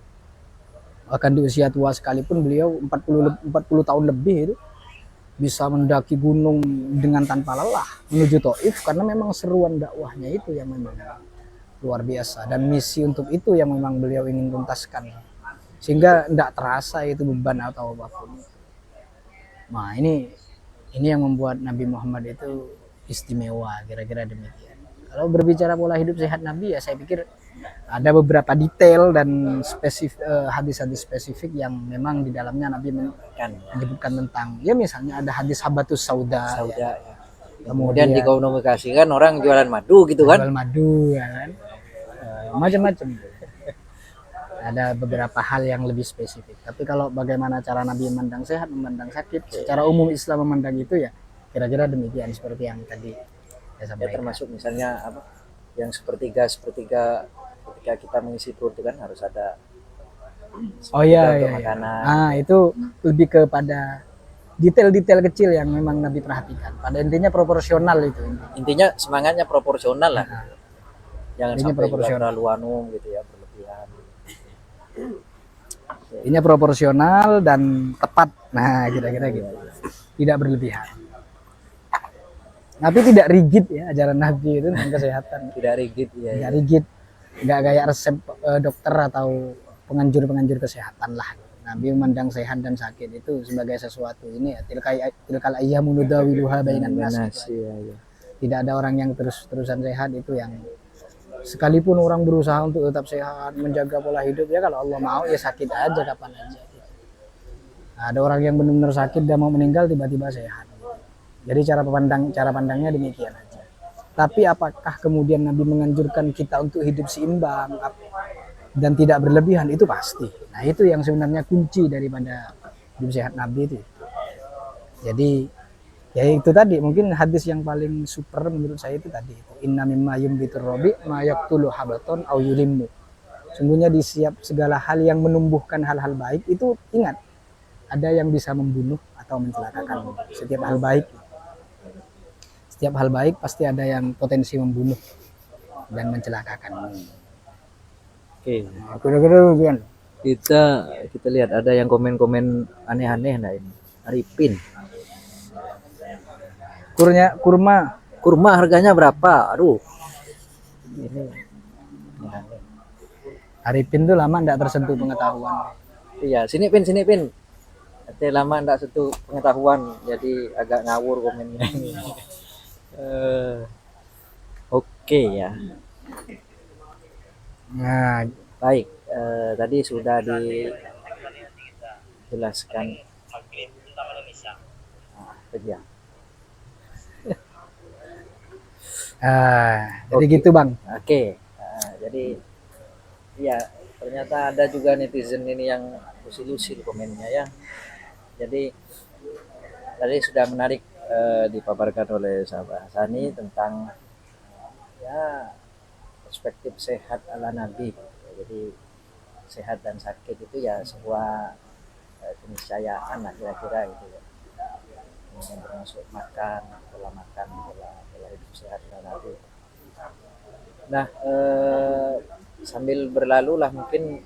[SPEAKER 3] Bahkan di usia tua sekalipun beliau 40 tahun lebih itu bisa mendaki gunung dengan tanpa lelah menuju Taif, karena memang seruan dakwahnya itu yang memang luar biasa, dan misi untuk itu yang memang beliau ingin tuntaskan, sehingga tidak terasa itu beban atau apapun. Nah ini yang membuat Nabi Muhammad itu istimewa, kira-kira demikian. Kalau berbicara pola hidup sehat Nabi, ya saya pikir ada beberapa detail dan hadis-hadis spesifik yang memang di dalamnya Nabi menyebutkan tentang, ya misalnya ada hadis habatus sauda,
[SPEAKER 2] ya.
[SPEAKER 3] Kemudian
[SPEAKER 2] dikomunikasikan orang jualan madu gitu kan.
[SPEAKER 3] Jual madu ya kan. Macam-macam. Ada beberapa hal yang lebih spesifik. Tapi kalau bagaimana cara Nabi memandang sehat, memandang sakit, secara umum Islam memandang itu ya kira-kira demikian seperti yang tadi saya sampaikan.
[SPEAKER 2] Ya, termasuk misalnya apa yang sepertiga ketika kita mengisi perut itu kan harus ada
[SPEAKER 3] iya.
[SPEAKER 2] makanan.
[SPEAKER 3] Nah itu lebih kepada detail-detail kecil yang memang Nabi perhatikan. Pada intinya proporsional itu.
[SPEAKER 2] Intinya semangatnya proporsional lah. Jangan
[SPEAKER 3] Intinya
[SPEAKER 2] sampai
[SPEAKER 3] proporsional.
[SPEAKER 2] terlalu gitu ya, berlebihan.
[SPEAKER 3] Ini proporsional dan tepat. Nah kira-kira gitu. Tidak berlebihan. Tapi tidak rigid ya ajaran Nabi itu tentang kesehatan.
[SPEAKER 2] Tidak rigid ya.
[SPEAKER 3] Tidak rigid. Nggak kayak resep dokter atau penganjur kesehatan lah. Nabi memandang sehat dan sakit itu sebagai sesuatu ini ya, tilkal ayyamu nudawiluha bainan nas. Tidak ada orang yang terus-terusan sehat, itu yang sekalipun orang berusaha untuk tetap sehat, menjaga pola hidup, ya kalau Allah mau ya sakit aja kapan aja. Nah, ada orang yang benar-benar sakit dan mau meninggal tiba-tiba sehat. Jadi cara pandangnya demikian aja. Tapi apakah kemudian Nabi menganjurkan kita untuk hidup seimbang dan tidak berlebihan? Itu pasti. Nah itu yang sebenarnya kunci daripada hidup sehat Nabi itu. Jadi ya itu tadi, mungkin hadis yang paling super menurut saya itu tadi, inna mimma yumbitur robi ma yaqtulu habaton au yulimmu. Sungguhnya di segala hal yang menumbuhkan hal-hal baik itu, ingat ada yang bisa membunuh atau mencelakakan. Setiap hal baik pasti ada yang potensi membunuh dan mencelakakan.
[SPEAKER 2] Oke.
[SPEAKER 3] Kira-kira begitu.
[SPEAKER 2] Kita lihat ada yang komen-komen aneh-aneh nah ini. Arifin.
[SPEAKER 3] Kurma
[SPEAKER 2] harganya berapa? Aduh. Ini.
[SPEAKER 3] Arifin tuh lama enggak tersentuh pengetahuan.
[SPEAKER 2] Iya, sini Pin. Nanti lama enggak sentuh pengetahuan, jadi agak ngawur komennya. Oke ya.
[SPEAKER 3] Nah,
[SPEAKER 2] Baik, tadi sudah dijelaskan. Ya.
[SPEAKER 3] jadi
[SPEAKER 2] Oke.
[SPEAKER 3] gitu Bang.
[SPEAKER 2] Oke. Jadi ya ternyata ada juga netizen ini yang lucu-lucu komennya ya. Jadi tadi sudah menarik dipaparkan oleh sahabat Hasani tentang ya perspektif sehat ala Nabi. Jadi sehat dan sakit itu ya sebuah keniscayaan lah kira-kira gitu ya. Yang termasuk makan, pola hidup sehat ala Nabi. Nah, sambil berlalu lah mungkin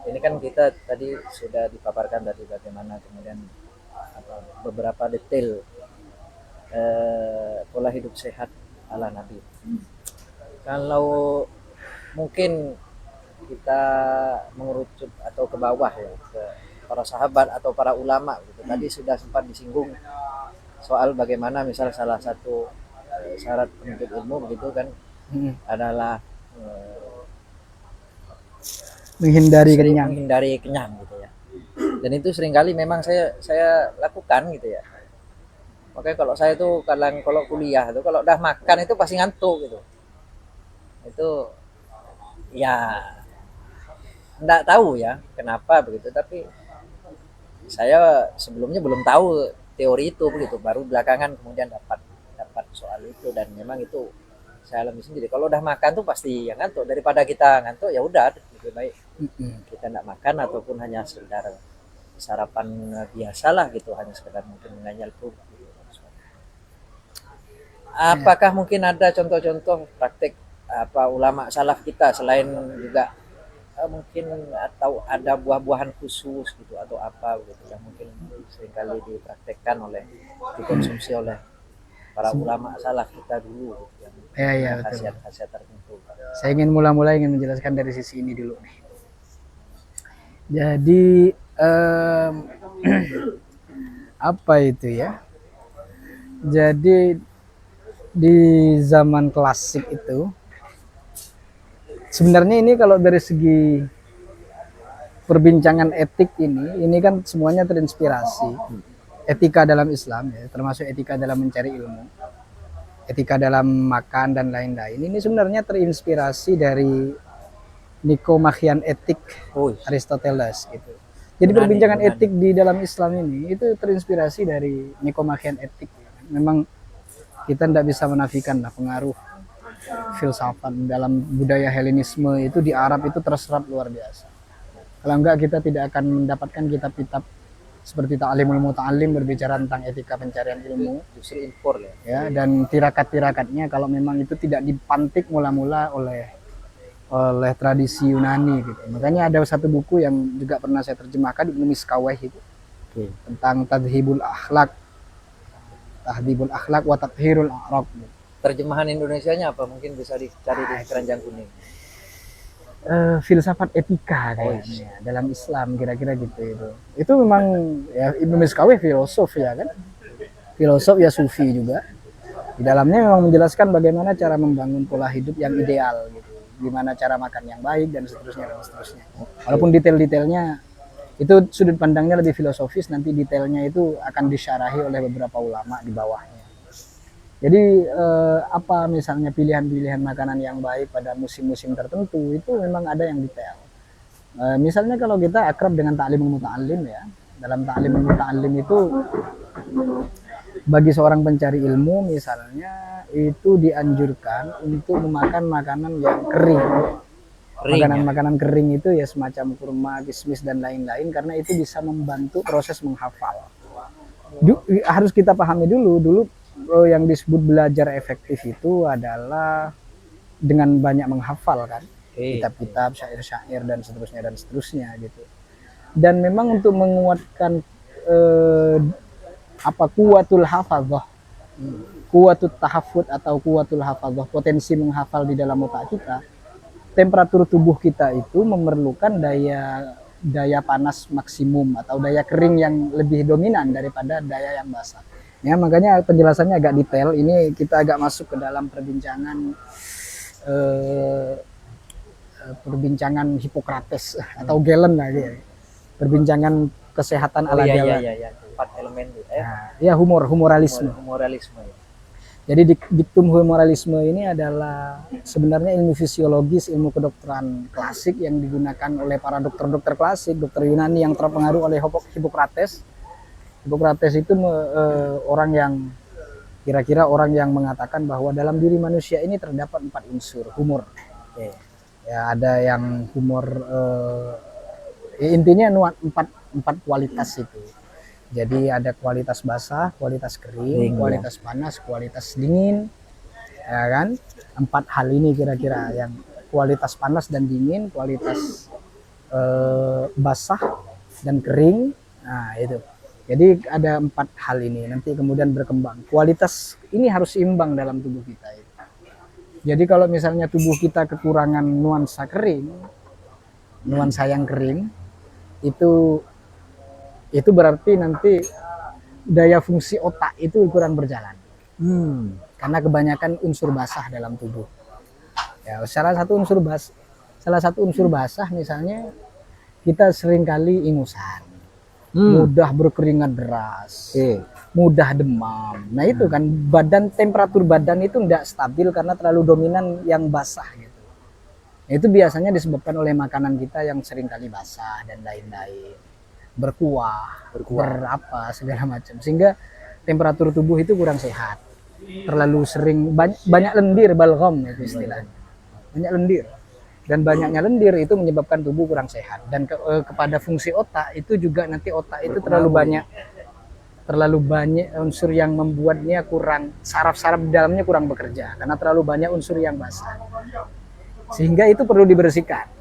[SPEAKER 2] ini kan kita tadi sudah dipaparkan dari bagaimana kemudian beberapa detail pola hidup sehat ala Nabi. Kalau mungkin kita mengerucut atau ke bawah ya ke para sahabat atau para ulama gitu. Tadi sudah sempat disinggung soal bagaimana misal salah satu syarat penuntut ilmu begitu kan adalah menghindari kenyang gitu ya. Dan itu seringkali memang saya lakukan gitu ya. Makanya kalau saya tuh kalau kuliah tuh kalau udah makan itu pasti ngantuk gitu. Itu ya enggak tahu ya kenapa begitu, tapi saya sebelumnya belum tahu teori itu begitu, baru belakangan kemudian dapat soal itu dan memang itu saya alami sendiri. Kalau udah makan tuh pasti yang ngantuk, daripada kita ngantuk ya udah lebih baik kita enggak makan ataupun hanya sekedar sarapan biasa lah gitu, hanya sekedar mungkin menganyal perut gitu. Apakah mungkin ada contoh-contoh praktek apa ulama salaf kita selain juga mungkin atau ada buah-buahan khusus gitu atau apa gitu yang mungkin seringkali dipraktekkan dikonsumsi oleh para ulama salaf kita dulu gitu, yang
[SPEAKER 3] Ya, betul.
[SPEAKER 2] khasiat-khasiat tertentu.
[SPEAKER 3] Saya ingin mula-mula ingin menjelaskan dari sisi ini dulu nih. Jadi apa itu ya? Jadi di zaman klasik itu sebenarnya ini kalau dari segi perbincangan etik ini kan semuanya terinspirasi etika dalam Islam ya, termasuk etika dalam mencari ilmu, etika dalam makan dan lain-lain. Ini sebenarnya terinspirasi dari Nikomachian Etik Aristoteles gitu. Jadi perbincangan etik di dalam Islam ini itu terinspirasi dari Nikomachian Etik. Memang kita tidak bisa menafikan lah pengaruh filsafat dalam budaya Helenisme itu di Arab itu terserap luar biasa. Kalau enggak kita tidak akan mendapatkan kitab-kitab seperti Ta'limul Muta'allim berbicara tentang etika pencarian ilmu,
[SPEAKER 2] justru impor
[SPEAKER 3] ya, dan tirakat-tirakatnya kalau memang itu tidak dipantik mula-mula oleh tradisi Yunani gitu. Makanya ada satu buku yang juga pernah saya terjemahkan Ibnu Miskawih itu tentang Tahdhibul Akhlaq wa Tathhirul A'rab.
[SPEAKER 2] Terjemahan Indonesianya apa? Mungkin bisa dicari di Keranjang Kuning.
[SPEAKER 3] Filsafat etika kayaknya dalam Islam kira-kira gitu itu. Itu memang ya Ibnu Miskawih filosof ya kan. Filosof ya sufi juga. Di dalamnya memang menjelaskan bagaimana cara membangun pola hidup yang ideal gitu. Gimana cara makan yang baik dan seterusnya. Walaupun detail-detailnya itu sudut pandangnya lebih filosofis, nanti detailnya itu akan disyarahi oleh beberapa ulama di bawahnya. Jadi apa misalnya pilihan-pilihan makanan yang baik pada musim-musim tertentu itu memang ada yang detail. Misalnya kalau kita akrab dengan Ta'limul Muta'allim ya, dalam Ta'limul Muta'allim itu bagi seorang pencari ilmu misalnya itu dianjurkan untuk memakan makanan yang kering. Makanan-makanan kering itu ya semacam kurma, kismis dan lain-lain karena itu bisa membantu proses menghafal. Harus kita pahami dulu yang disebut belajar efektif itu adalah dengan banyak menghafal kan, kitab-kitab, syair-syair dan seterusnya gitu. Dan memang untuk menguatkan kuwatul hafadzah, kuwatut tahafud atau kuwatul hafadzah, potensi menghafal di dalam otak kita, temperatur tubuh kita itu memerlukan daya panas maksimum atau daya kering yang lebih dominan daripada daya yang basah. Ya, makanya penjelasannya agak detail. Ini kita agak masuk ke dalam eh, perbincangan Hippocrates atau Galen lah ya. Perbincangan kesehatan ala
[SPEAKER 2] iya,
[SPEAKER 3] Galen.
[SPEAKER 2] iya. 4 elemen itu.
[SPEAKER 3] Nah, ya humoralisme.
[SPEAKER 2] Moralisme. Ya.
[SPEAKER 3] Jadi diktum humoralisme ini adalah sebenarnya ilmu fisiologis, ilmu kedokteran klasik yang digunakan oleh para dokter-dokter klasik, dokter Yunani yang terpengaruh oleh Hippocrates. Hippocrates itu orang yang kira-kira orang yang mengatakan bahwa dalam diri manusia ini terdapat 4 unsur humor.
[SPEAKER 2] Oke.
[SPEAKER 3] Ya, ada yang humor intinya empat kualitas itu. Jadi ada kualitas basah, kualitas kering, kualitas panas, kualitas dingin, ya kan? 4 hal ini kira-kira yang kualitas panas dan dingin, kualitas basah dan kering. Nah itu. Jadi ada 4 hal ini. Nanti kemudian berkembang. Kualitas ini harus seimbang dalam tubuh kita. Jadi kalau misalnya tubuh kita kekurangan nuansa kering, nuansa yang kering, itu berarti nanti daya fungsi otak itu kurang berjalan. Karena kebanyakan unsur basah dalam tubuh. Ya, salah satu unsur basah misalnya kita seringkali ingusan, mudah berkeringat deras, mudah demam. Nah itu kan temperatur badan itu tidak stabil karena terlalu dominan yang basah gitu. Itu biasanya disebabkan oleh makanan kita yang seringkali basah dan lain-lain. Berkuah, berapa segala macam, sehingga temperatur tubuh itu kurang sehat, terlalu sering banyak lendir, balgam itu istilahnya, banyak lendir, dan banyaknya lendir itu menyebabkan tubuh kurang sehat. Dan kepada fungsi otak itu juga nanti otak itu terlalu banyak unsur yang membuatnya kurang, saraf-saraf di dalamnya kurang bekerja karena terlalu banyak unsur yang basah, sehingga itu perlu dibersihkan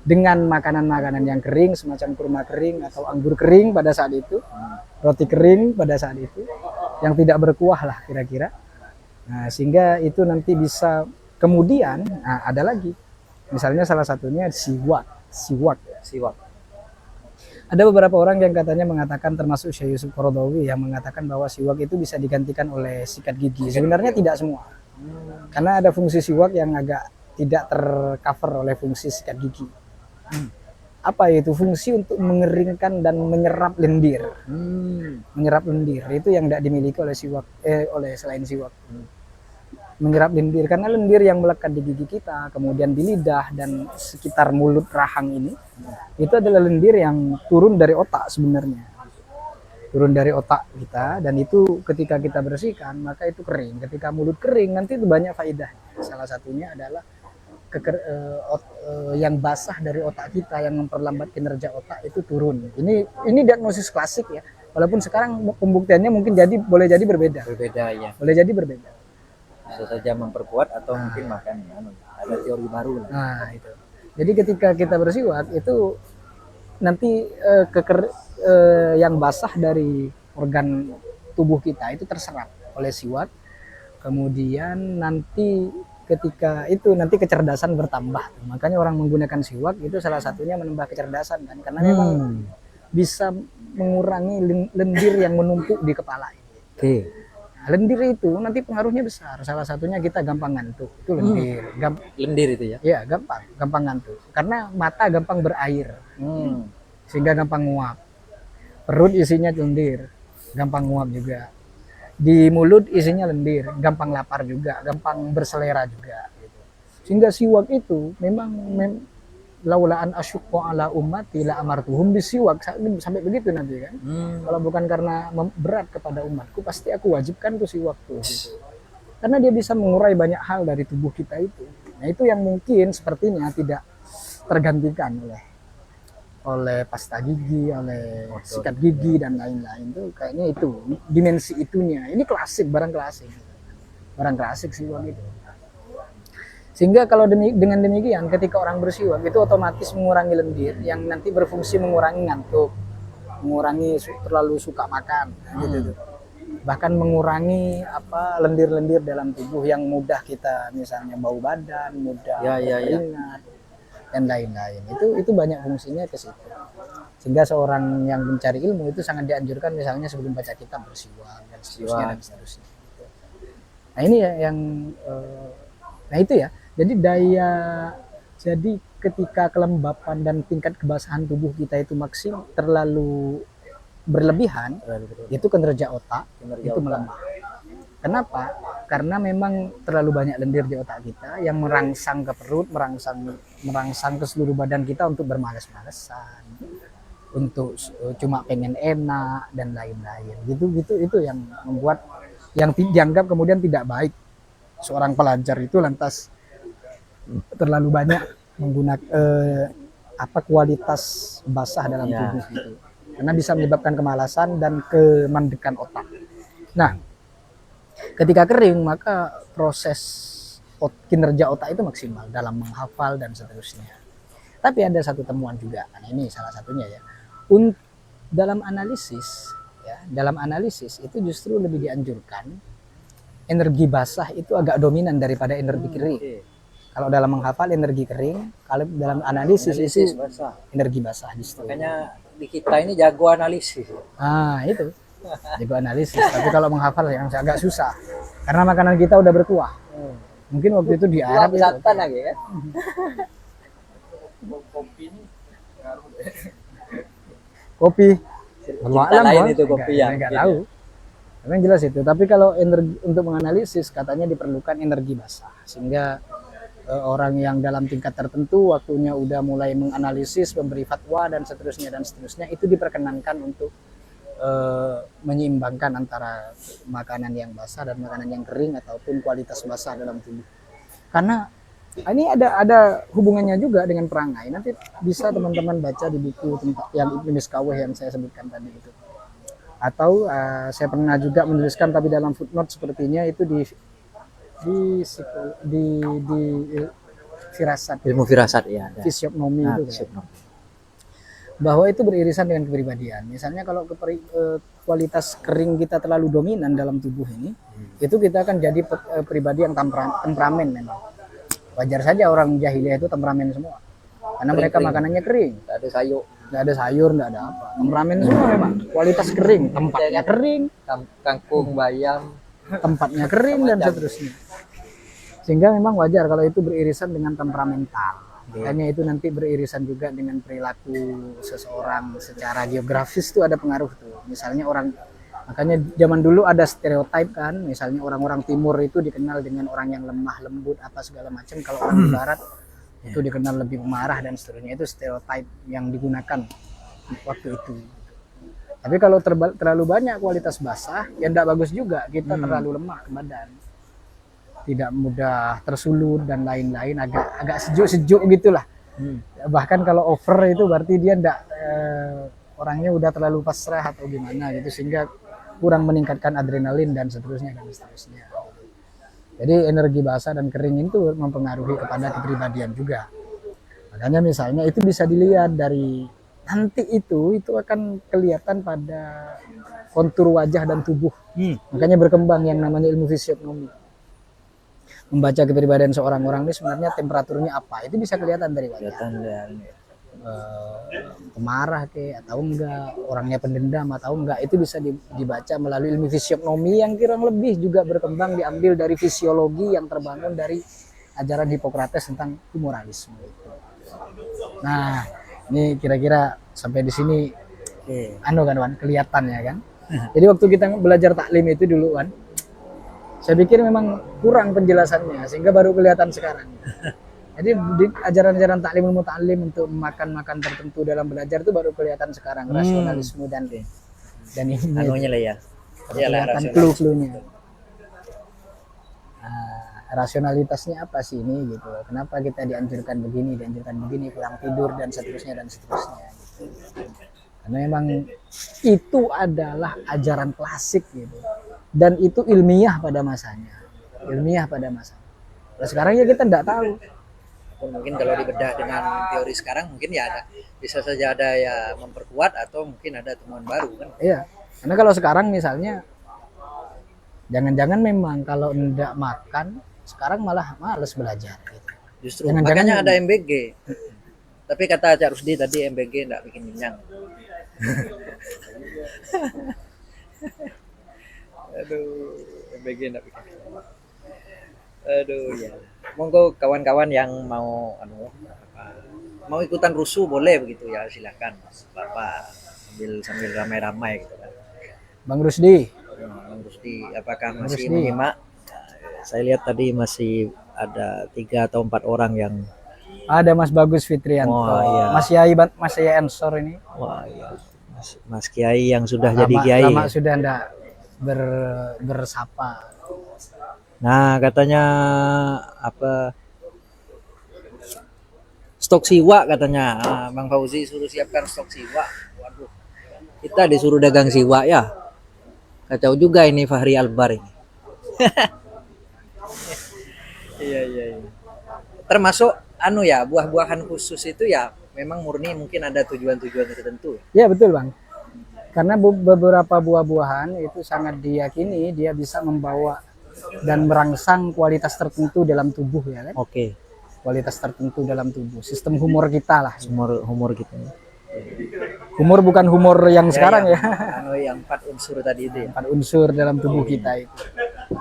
[SPEAKER 3] dengan makanan-makanan yang kering semacam kurma kering atau anggur kering pada saat itu, roti kering pada saat itu, yang tidak berkuah lah kira-kira. Nah, sehingga itu nanti bisa kemudian ada lagi, misalnya salah satunya siwak. Ada beberapa orang yang katanya mengatakan, termasuk Syekh Yusuf Qaradawi yang mengatakan bahwa siwak itu bisa digantikan oleh sikat gigi. Sebenarnya tidak semua, karena ada fungsi siwak yang agak tidak tercover oleh fungsi sikat gigi. Apa itu? Fungsi untuk mengeringkan dan menyerap lendir. Menyerap lendir itu yang tidak dimiliki oleh siwak, oleh selain siwak. Menyerap lendir, karena lendir yang melekat di gigi kita, kemudian di lidah dan sekitar mulut rahang ini, itu adalah lendir yang turun dari otak sebenarnya. Turun dari otak kita, dan itu ketika kita bersihkan maka itu kering. Ketika mulut kering nanti itu banyak faedahnya. Salah satunya adalah yang basah dari otak kita yang memperlambat kinerja otak itu turun. Ini diagnosis klasik ya. Walaupun sekarang pembuktiannya mungkin boleh jadi berbeda.
[SPEAKER 2] Ya.
[SPEAKER 3] Boleh jadi berbeda.
[SPEAKER 2] Bisa saja memperkuat atau mungkin makan ada teori baru.
[SPEAKER 3] Nah, itu. Jadi ketika kita bersiwak itu nanti yang basah dari organ tubuh kita itu terserap oleh siwak. Kemudian nanti ketika itu nanti kecerdasan bertambah. Makanya orang menggunakan siwak itu salah satunya menambah kecerdasan kan, karena memang bisa mengurangi lendir yang menumpuk di kepala. Nah, lendir itu nanti pengaruhnya besar. Salah satunya kita gampang ngantuk. Itu lendir.
[SPEAKER 2] Lendir itu ya?
[SPEAKER 3] Iya, gampang ngantuk. Karena mata gampang berair. Sehingga gampang nguap. Perut isinya lendir, gampang nguap juga. Di mulut isinya lendir, gampang lapar juga, gampang berselera juga gitu. Sehingga siwak itu memang laulaan asyukku ala ummati la amartuhum bisiwak, sampai begitu nanti kan. Kalau bukan karena berat kepada umatku, pasti aku wajibkan tuh siwak tuh gitu. Karena dia bisa mengurai banyak hal dari tubuh kita itu. Nah, itu yang mungkin sepertinya tidak tergantikan oleh pasta gigi, oleh sikat gigi dan lain-lain. Tuh kayaknya itu dimensi itunya. Ini klasik, barang klasik siwak itu. Sehingga kalau dengan demikian ketika orang bersiwak itu otomatis mengurangi lendir yang nanti berfungsi mengurangi ngantuk, mengurangi terlalu suka makan, gitu. Bahkan mengurangi lendir-lendir dalam tubuh yang mudah kita misalnya bau badan, mudah keringat dan lain-lain. Itu banyak fungsinya ke situ. Sehingga seorang yang mencari ilmu itu sangat dianjurkan misalnya sebelum baca kitab bersiwak dan seterusnya dan seterusnya. Nah ini yang nah itu ya. Jadi ketika kelembapan dan tingkat kebasahan tubuh kita itu terlalu berlebihan, itu kinerja otak itu melemah. Kenapa? Karena memang terlalu banyak lendir di otak kita yang merangsang ke perut, merangsang ke seluruh badan kita untuk bermalas-malesan, untuk cuma pengen enak dan lain-lain. Gitu itu yang membuat yang dianggap kemudian tidak baik. Seorang pelajar itu lantas terlalu banyak menggunakan kualitas basah dalam tubuh itu. Karena bisa menyebabkan kemalasan dan kemandekan otak. Nah, ketika kering maka proses kinerja otak itu maksimal dalam menghafal dan seterusnya. Tapi ada satu temuan juga, nah ini salah satunya ya. Dalam analisis itu justru lebih dianjurkan energi basah itu agak dominan daripada energi kering. Kalau dalam menghafal energi kering, kalau dalam analisis itu
[SPEAKER 2] basah.
[SPEAKER 3] Energi basah justru.
[SPEAKER 2] Makanya di kita ini jago analisis.
[SPEAKER 3] Itu jago analisis. Tapi kalau menghafal yang agak susah, karena makanan kita udah berkuah. Mungkin waktu itu di Arab
[SPEAKER 2] Kelihatan lagi kan.
[SPEAKER 3] Kopi.
[SPEAKER 2] Kita lain itu kopi ya.
[SPEAKER 3] Nggak tahu. Tapi yang jelas itu. Tapi kalau energi untuk menganalisis katanya diperlukan energi basah, sehingga orang yang dalam tingkat tertentu waktunya udah mulai menganalisis, memberi fatwa dan seterusnya itu diperkenankan untuk menyeimbangkan antara makanan yang basah dan makanan yang kering ataupun kualitas basah dalam tubuh. Karena ini ada hubungannya juga dengan perangai. Nanti bisa teman-teman baca di buku tentang yang Ibnu Miskawih yang saya sebutkan tadi itu. Atau saya pernah juga menuliskan tapi dalam footnote sepertinya itu di firasat,
[SPEAKER 2] Ilmu firasat ya.
[SPEAKER 3] fisiognomi itu kan. Bahwa itu beririsan dengan kepribadian. Misalnya kalau kualitas kering kita terlalu dominan dalam tubuh ini, itu kita akan jadi pribadi yang temperamen memang. Wajar saja orang jahiliyah itu temperamen semua. Karena mereka makanannya kering.
[SPEAKER 2] Nggak ada sayur.
[SPEAKER 3] Nggak ada sayur, nggak ada apa. Temperamen semua memang. Kualitas kering, tempatnya kering,
[SPEAKER 2] Kangkung, bayam.
[SPEAKER 3] tempatnya kering dan seterusnya. Sehingga memang wajar kalau itu beririsan dengan temperamental. Makanya itu nanti beririsan juga dengan perilaku seseorang secara geografis tuh ada pengaruh tuh. Misalnya makanya zaman dulu ada stereotip kan, misalnya orang-orang timur itu dikenal dengan orang yang lemah, lembut, apa segala macam. Kalau orang di barat itu dikenal lebih pemarah dan seterusnya. Itu stereotip yang digunakan waktu itu. Tapi kalau terlalu banyak kualitas basah, ya tidak bagus juga. Kita terlalu lemah ke badan, tidak mudah tersulut dan lain-lain, agak sejuk-sejuk gitulah. Bahkan kalau over itu berarti dia orangnya udah terlalu pasrah atau gimana gitu, sehingga kurang meningkatkan adrenalin dan seterusnya. Jadi energi basah dan kering itu mempengaruhi kepada kepribadian juga. Makanya misalnya itu bisa dilihat dari nanti itu akan kelihatan pada kontur wajah dan tubuh. Makanya berkembang yang namanya ilmu fisiognomi. Membaca kepribadian seorang orang ini sebenarnya temperaturnya apa, itu bisa kelihatan dari wajah. Pemarah atau enggak, orangnya pendendam atau enggak, itu bisa dibaca melalui ilmu fisiognomi yang kurang lebih juga berkembang diambil dari fisiologi yang terbangun dari ajaran Hippocrates tentang humoralisme. Nah, ini kira-kira sampai di sini kan Wan, kelihatan ya kan. Jadi waktu kita belajar taklim itu dulu kan, saya pikir memang kurang penjelasannya sehingga baru kelihatan sekarang. Jadi di ajaran-ajaran taklim ilmu taklim untuk makan tertentu dalam belajar itu baru kelihatan sekarang, rasionalisme dan ini
[SPEAKER 2] Anunya lah ya.
[SPEAKER 3] Kelihatan clue-cluenya. Rasionalitasnya apa sih ini gitu. Kenapa kita dianjurkan begini, kurang tidur dan seterusnya gitu. Karena memang itu adalah ajaran klasik gitu. Dan itu ilmiah pada masanya. Nah, sekarang ya kita tidak tahu.
[SPEAKER 2] Mungkin kalau dibedah dengan teori sekarang mungkin ya bisa saja ada ya memperkuat atau mungkin ada temuan baru kan.
[SPEAKER 3] Iya. Karena kalau sekarang misalnya jangan-jangan memang kalau tidak makan sekarang malah males belajar gitu.
[SPEAKER 2] Justru makanya ada MBG. Tapi kata Cak Rusdi tadi MBG enggak bikin kenyang. Aduh, MBG enggak bikin kenyang. Aduh ya. Monggo kawan-kawan yang mau mau ikutan rusuh boleh begitu ya, silakan. Bapak sambil ramai-ramai gitu kan.
[SPEAKER 3] Bang Rusdi.
[SPEAKER 2] Bang Rusdi, apakah
[SPEAKER 3] Bang
[SPEAKER 2] masih
[SPEAKER 3] Rusdi.
[SPEAKER 2] menyimak? Saya lihat tadi masih ada 3 atau 4 orang yang
[SPEAKER 3] Ada Mas Bagus Fitrianto,
[SPEAKER 2] Oh, iya.
[SPEAKER 3] Mas Yai Ensor ini.
[SPEAKER 2] wah ya Mas Kiai yang sudah jadi kiai.
[SPEAKER 3] Lama
[SPEAKER 2] Ya?
[SPEAKER 3] sudah ndak bersapa.
[SPEAKER 2] Nah, katanya apa? Stok siwa katanya. Bang Fauzi suruh siapkan stok siwa. Waduh. Kita disuruh dagang siwa ya. Kacau juga ini Fahri Albar ini. Iya. Termasuk anu ya, buah-buahan khusus itu ya memang murni mungkin ada tujuan-tujuan tertentu.
[SPEAKER 3] Ya betul Bang. Karena beberapa buah-buahan itu sangat diyakini dia bisa membawa dan merangsang kualitas tertentu dalam tubuh ya kan.
[SPEAKER 2] Oke.
[SPEAKER 3] Kualitas tertentu dalam tubuh. Sistem humor kita lah.
[SPEAKER 2] Humor gitu.
[SPEAKER 3] Humor bukan humor yang sekarang ya.
[SPEAKER 2] Anu yang 4 unsur tadi itu ya.
[SPEAKER 3] 4 unsur dalam tubuh kita itu.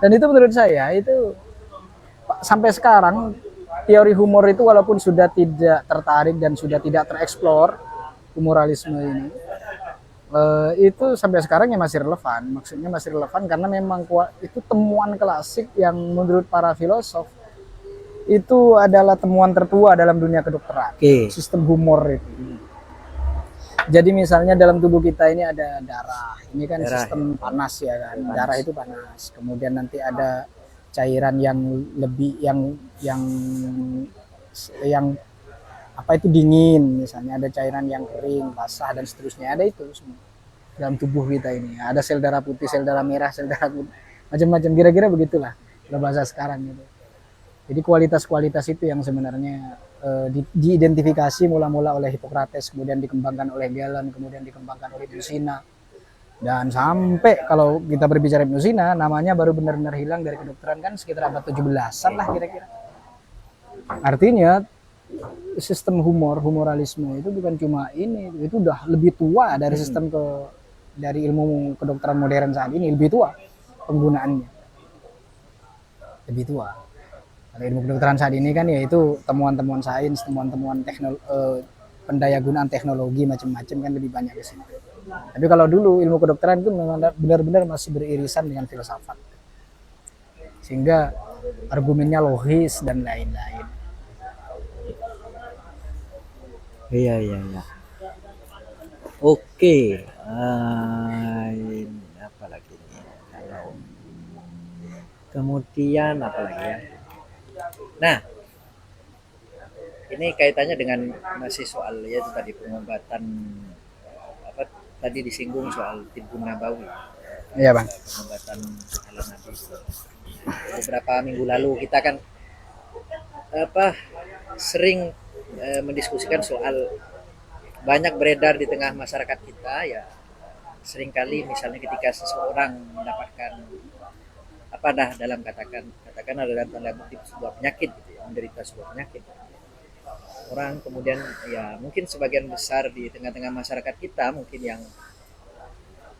[SPEAKER 3] Dan itu menurut saya itu sampai sekarang teori humor itu walaupun sudah tidak tertarik dan sudah tidak tereksplor humoralisme ini, itu sampai sekarang ya masih relevan. Maksudnya masih relevan karena memang itu temuan klasik yang menurut para filosof itu adalah temuan tertua dalam dunia kedokteran.
[SPEAKER 2] Oke.
[SPEAKER 3] Sistem humor itu. Jadi misalnya dalam tubuh kita ini ada darah. Ini kan
[SPEAKER 2] Darah,
[SPEAKER 3] sistem panas ya kan. Darah itu panas. Kemudian nanti ada cairan yang lebih yang apa itu dingin, misalnya ada cairan yang kering, basah dan seterusnya, ada itu semua dalam tubuh kita ini. Ada sel darah putih, sel darah merah, sel darah putih, macam-macam, kira-kira begitulah kalau bahasa sekarang gitu. Jadi kualitas-kualitas itu yang sebenarnya diidentifikasi mula-mula oleh Hippocrates, kemudian dikembangkan oleh Galen, kemudian dikembangkan oleh Busina. Dan sampai kalau kita berbicara Ibnu Sina, namanya baru benar-benar hilang dari kedokteran kan sekitar abad 17-an lah kira-kira. Artinya sistem humoralisme itu bukan cuma ini, itu udah lebih tua dari sistem dari ilmu kedokteran modern saat ini, lebih tua penggunaannya. Lebih tua. Kalau ilmu kedokteran saat ini kan yaitu temuan-temuan sains, temuan-temuan pendayagunaan teknologi macam-macam kan lebih banyak di sini. Tapi kalau dulu ilmu kedokteran itu memang benar-benar masih beririsan dengan filsafat, sehingga argumennya logis dan lain-lain.
[SPEAKER 2] Iya. Oke. Apa lagi nih? Kalau kemudian apa lagi ya? Nah, ini kaitannya dengan masih soal ya itu tadi pengobatan apa tadi disinggung soal Tibbun Nabawi.
[SPEAKER 3] Iya Bang.
[SPEAKER 2] Pengobatan ala Nabi. Beberapa minggu lalu kita kan sering mendiskusikan soal banyak beredar di tengah masyarakat kita ya, seringkali misalnya ketika seseorang mendapatkan dalam katakan dalam tanda kutip sebuah penyakit gitu ya, menderita sebuah penyakit, orang kemudian ya mungkin sebagian besar di tengah-tengah masyarakat kita mungkin yang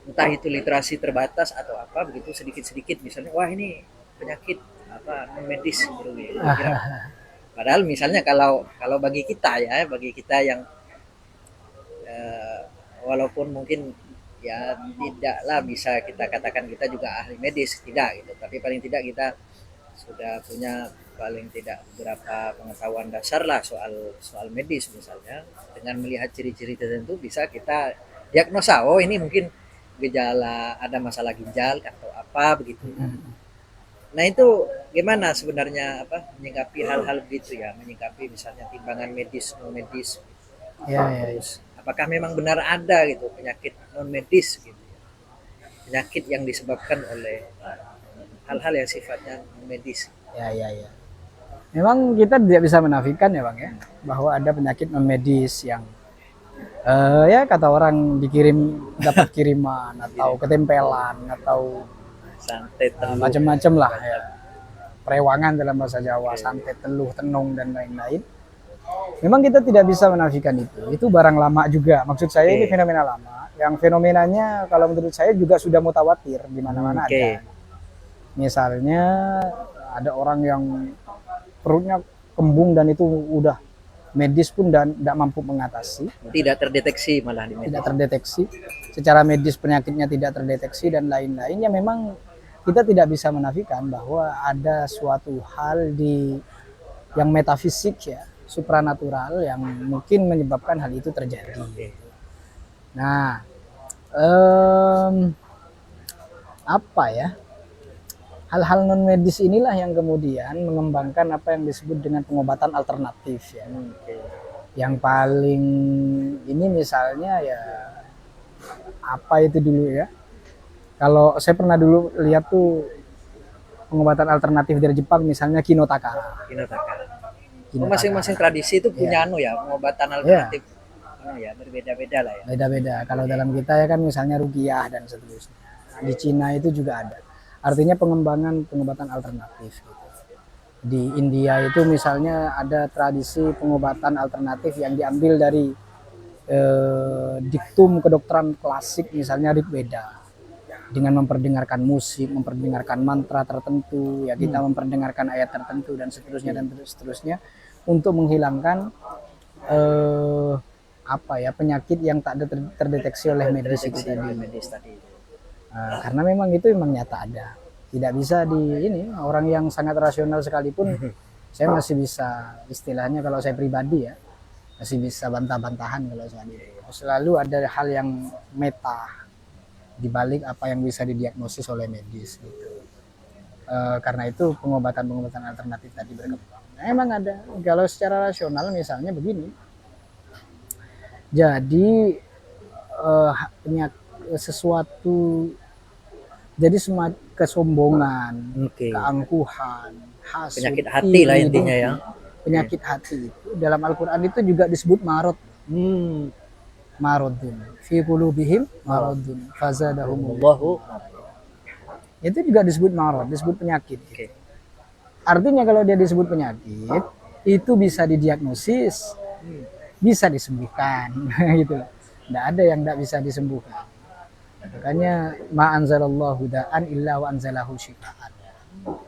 [SPEAKER 2] entah itu literasi terbatas atau apa begitu sedikit-sedikit misalnya wah ini penyakit non medis gitu kira. Padahal misalnya kalau bagi kita yang walaupun mungkin ya tidaklah bisa kita katakan kita juga ahli medis, tidak gitu, tapi paling tidak kita sudah punya paling tidak beberapa pengetahuan dasar lah soal medis misalnya. Dengan melihat ciri-ciri tertentu bisa kita diagnosa, oh ini mungkin gejala ada masalah ginjal atau apa begitu. Nah itu gimana sebenarnya menyikapi hal-hal begitu ya, menyikapi misalnya timbangan medis non medis. Terus apakah memang benar ada gitu penyakit non medis gitu ya, penyakit yang disebabkan oleh hal-hal yang sifatnya non medis.
[SPEAKER 3] Ya. Memang kita tidak bisa menafikan ya Bang ya, bahwa ada penyakit non medis yang ya kata orang dapat kiriman atau ketempelan atau
[SPEAKER 2] santet
[SPEAKER 3] macam-macam lah ya. Perewangan dalam bahasa Jawa, santet, teluh, tenung dan lain-lain. Memang kita tidak bisa menafikan itu barang lama juga. Maksud saya ini fenomena lama, yang fenomenanya kalau menurut saya juga sudah mutawatir di mana-mana ada. Misalnya ada orang yang perutnya kembung dan itu udah medis pun dan tidak mampu mengatasi,
[SPEAKER 2] Tidak terdeteksi malah di
[SPEAKER 3] tidak terdeteksi secara medis, penyakitnya tidak terdeteksi dan lain-lainnya. Memang kita tidak bisa menafikan bahwa ada suatu hal yang metafisik ya, supranatural yang mungkin menyebabkan hal itu terjadi. Nah, apa ya? Hal-hal non medis inilah yang kemudian mengembangkan apa yang disebut dengan pengobatan alternatif ya. Yang paling ini misalnya ya apa itu dulu ya? Kalau saya pernah dulu lihat tuh pengobatan alternatif dari Jepang misalnya Kinotakara.
[SPEAKER 2] Masing-masing tradisi itu punya pengobatan alternatif. Berbeda-beda lah ya.
[SPEAKER 3] Beda-beda. Kalau dalam kita ya kan misalnya ruqyah dan seterusnya. Di Cina itu juga ada. Artinya pengembangan pengobatan alternatif. Gitu. Di India itu misalnya ada tradisi pengobatan alternatif yang diambil dari diktum kedokteran klasik misalnya Rig Veda. Dengan memperdengarkan musik, memperdengarkan mantra tertentu, ya kita memperdengarkan ayat tertentu dan seterusnya untuk menghilangkan penyakit yang tak terdeteksi oleh medis itu tadi. Karena memang itu memang nyata ada, tidak bisa orang yang sangat rasional sekalipun saya masih bisa istilahnya kalau saya pribadi ya masih bisa bantah-bantahan kalau saya selalu ada hal yang meta di balik apa yang bisa didiagnosis oleh medis gitu. Karena itu pengobatan alternatif tadi berkembang. Emang ada kalau secara rasional misalnya begini. Jadi sesuatu jadi semacam kesombongan, keangkuhan, hasud,
[SPEAKER 2] penyakit hati lah intinya ya.
[SPEAKER 3] Penyakit hati itu dalam Al-Qur'an itu juga disebut marad. Maradun fi qulubihim maradun fazadahumullahu. Itu juga disebut marad, disebut penyakit. Artinya kalau dia disebut penyakit, itu bisa didiagnosis, bisa disembuhkan gitu. Tidak ada yang tidak bisa disembuhkan. Makanya ma anzalallahu da'an illa wa anzalahu syifaan.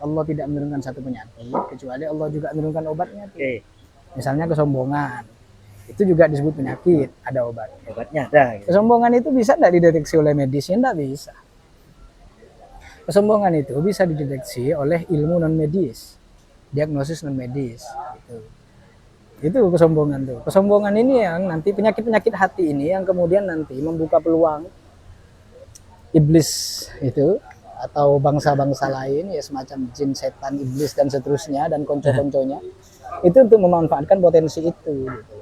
[SPEAKER 3] Allah tidak menurunkan satu penyakit kecuali Allah juga menurunkan obatnya. Misalnya kesombongan. Itu juga disebut penyakit, ada obatnya. Gitu. Kesombongan itu bisa tidak dideteksi oleh medis? Tidak bisa. Kesombongan itu bisa dideteksi oleh ilmu non medis, diagnosis non medis. Gitu. Itu kesombongan tuh. Kesombongan ini yang nanti penyakit hati ini yang kemudian nanti membuka peluang iblis itu atau bangsa-bangsa lain ya semacam jin, setan, iblis dan seterusnya dan konco-konconya itu untuk memanfaatkan potensi itu. Gitu.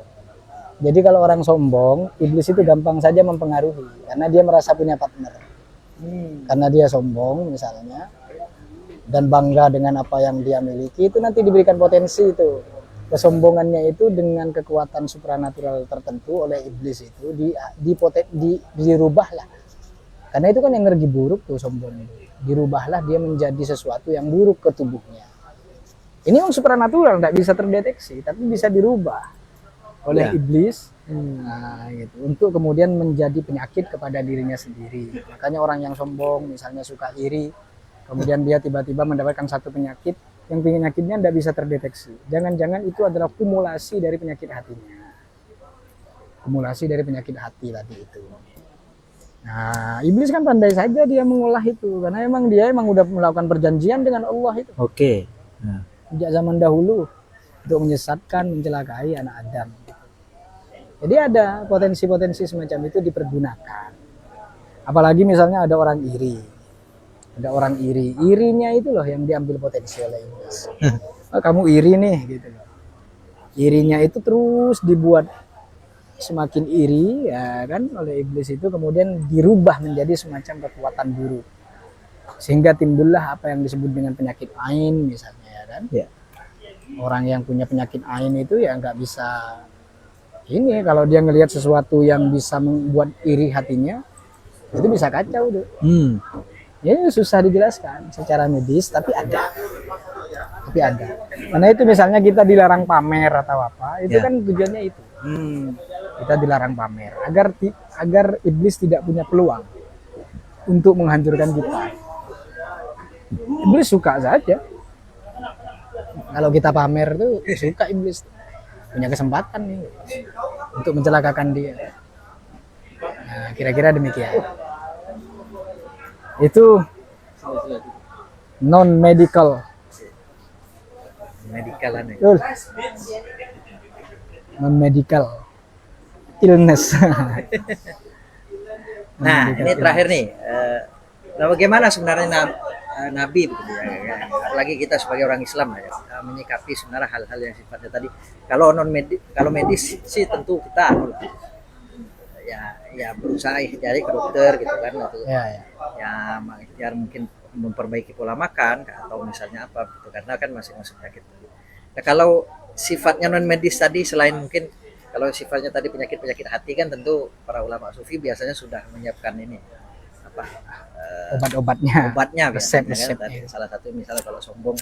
[SPEAKER 3] Jadi kalau orang sombong, iblis itu gampang saja mempengaruhi karena dia merasa punya partner. Karena dia sombong misalnya dan bangga dengan apa yang dia miliki, itu nanti diberikan potensi itu. Kesombongannya itu dengan kekuatan supranatural tertentu oleh iblis itu dirubahlah. Karena itu kan energi buruk tuh sombong itu. Dirubahlah dia menjadi sesuatu yang buruk ke tubuhnya. Ini yang supranatural, tidak bisa terdeteksi, tapi bisa dirubah oleh iblis, gitu, untuk kemudian menjadi penyakit kepada dirinya sendiri. Makanya orang yang sombong, misalnya suka iri, kemudian dia tiba-tiba mendapatkan satu penyakit, yang penyakitnya tidak bisa terdeteksi. Jangan-jangan itu adalah kumulasi dari penyakit hatinya. Kumulasi dari penyakit hati tadi itu. Nah, iblis kan pandai saja dia mengolah itu, karena dia udah melakukan perjanjian dengan Allah itu. Sejak zaman dahulu untuk menyesatkan, mencelakai anak Adam. Jadi ada potensi-potensi semacam itu dipergunakan. Apalagi misalnya ada orang iri. Ada orang iri. Irinya itu loh yang diambil potensi oleh iblis. Oh, kamu iri nih gitu loh. Irinya itu terus dibuat semakin iri ya kan oleh iblis itu, kemudian dirubah menjadi semacam kekuatan buruk. Sehingga timbullah apa yang disebut dengan penyakit ain misalnya ya kan. Orang yang punya penyakit ain itu ya nggak bisa kalau dia ngelihat sesuatu yang bisa membuat iri hatinya itu bisa kacau tuh. Ya susah dijelaskan secara medis tapi ada tapi ada. Karena itu misalnya kita dilarang pamer atau apa, itu
[SPEAKER 2] Ya.
[SPEAKER 3] kan tujuannya itu.
[SPEAKER 2] Hmm.
[SPEAKER 3] Kita dilarang pamer agar iblis tidak punya peluang untuk menghancurkan kita. Iblis suka saja. Kalau kita pamer tuh suka iblis, punya kesempatan nih untuk mencelakakan dia. Nah, kira-kira demikian. Itu non medical.
[SPEAKER 2] Medikalan ya.
[SPEAKER 3] Betul. Non medical illness.
[SPEAKER 2] Nah, ini terakhir nih. Nah, bagaimana sebenarnya Nabi begitu ya, apalagi kita sebagai orang Islam ya, menyikapi sebenarnya hal-hal yang sifatnya tadi. Kalau kalau medis sih tentu kita ya berusaha ikhtiar ke dokter gitu kan, untuk
[SPEAKER 3] Ya.
[SPEAKER 2] ikhtiar mungkin memperbaiki pola makan atau misalnya apa gitu, karena kan masing-masing penyakit. Nah, kalau sifatnya non medis tadi, selain mungkin kalau sifatnya tadi penyakit hati kan tentu para ulama sufi biasanya sudah menyiapkan ini apa
[SPEAKER 3] Obat-obatnya.
[SPEAKER 2] obatnya biasanya kan.
[SPEAKER 3] Resep-resepnya.
[SPEAKER 2] Tadi salah satu misalnya kalau sombong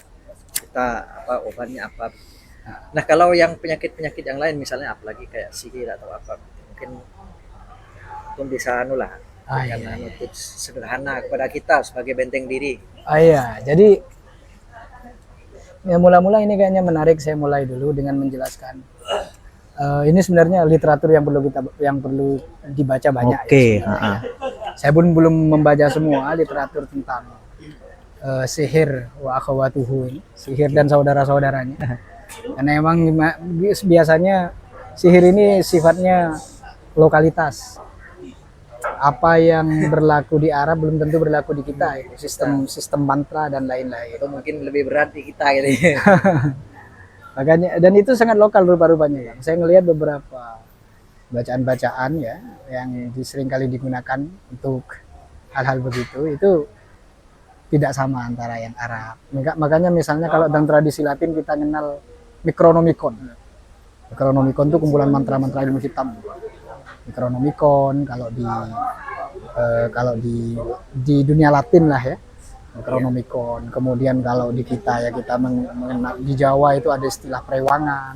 [SPEAKER 2] kita apa obatnya apa. Nah, kalau yang penyakit yang lain misalnya apalagi kayak sihir atau apa, mungkin pun bisa lah
[SPEAKER 3] Iya.
[SPEAKER 2] tips sederhana kepada kita sebagai benteng diri.
[SPEAKER 3] Iya, jadi ya mula-mula ini kayaknya menarik, saya mulai dulu dengan menjelaskan. Ini sebenarnya literatur yang perlu dibaca banyak.
[SPEAKER 2] Oke,
[SPEAKER 3] Ya, sebenarnya. Saya pun belum membaca semua literatur tentang sihir wa akhawatuhu ini, sihir dan saudara-saudaranya. Karena emang biasanya sihir ini sifatnya lokalitas. Apa yang berlaku di Arab belum tentu berlaku di kita, ya. Sistem mantra dan lain-lain.
[SPEAKER 2] Itu mungkin lebih berat di kita gitu ya.
[SPEAKER 3] Makanya, dan itu sangat lokal rupa-rupanya, Kang. Saya ngelihat beberapa bacaan-bacaan ya yang sering kali digunakan untuk hal-hal begitu, itu tidak sama antara yang Arab. Makanya misalnya kalau dalam tradisi Latin kita kenal Necronomicon. Necronomicon itu kumpulan mantra-mantra ilmu hitam. Necronomicon kalau di dunia Latin lah ya. Necronomicon. Kemudian kalau di kita ya kita mengenal di Jawa itu ada istilah prewangan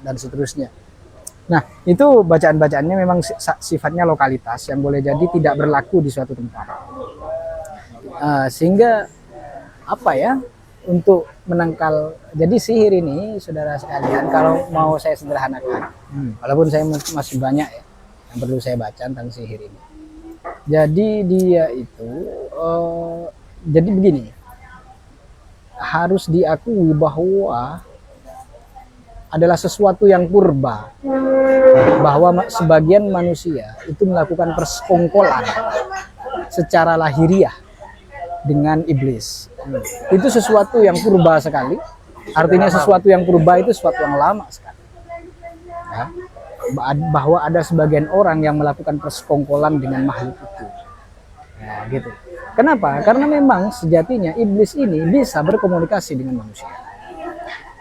[SPEAKER 3] dan seterusnya. Nah, itu bacaan-bacaannya memang sifatnya lokalitas yang boleh jadi tidak berlaku di suatu tempat. Sehingga apa ya, untuk menangkal, jadi sihir ini saudara sekalian, kalau mau saya sederhanakan, walaupun saya masih banyak ya yang perlu saya baca tentang sihir ini. Jadi dia itu jadi begini, harus diakui bahwa adalah sesuatu yang purba, bahwa sebagian manusia itu melakukan persekongkolan secara lahiriah dengan iblis. Itu sesuatu yang purba sekali. Artinya sesuatu yang purba itu sesuatu yang lama sekali. Ya. Bahwa ada sebagian orang yang melakukan persekongkolan dengan makhluk itu. Nah, gitu. Kenapa? Karena memang sejatinya iblis ini bisa berkomunikasi dengan manusia.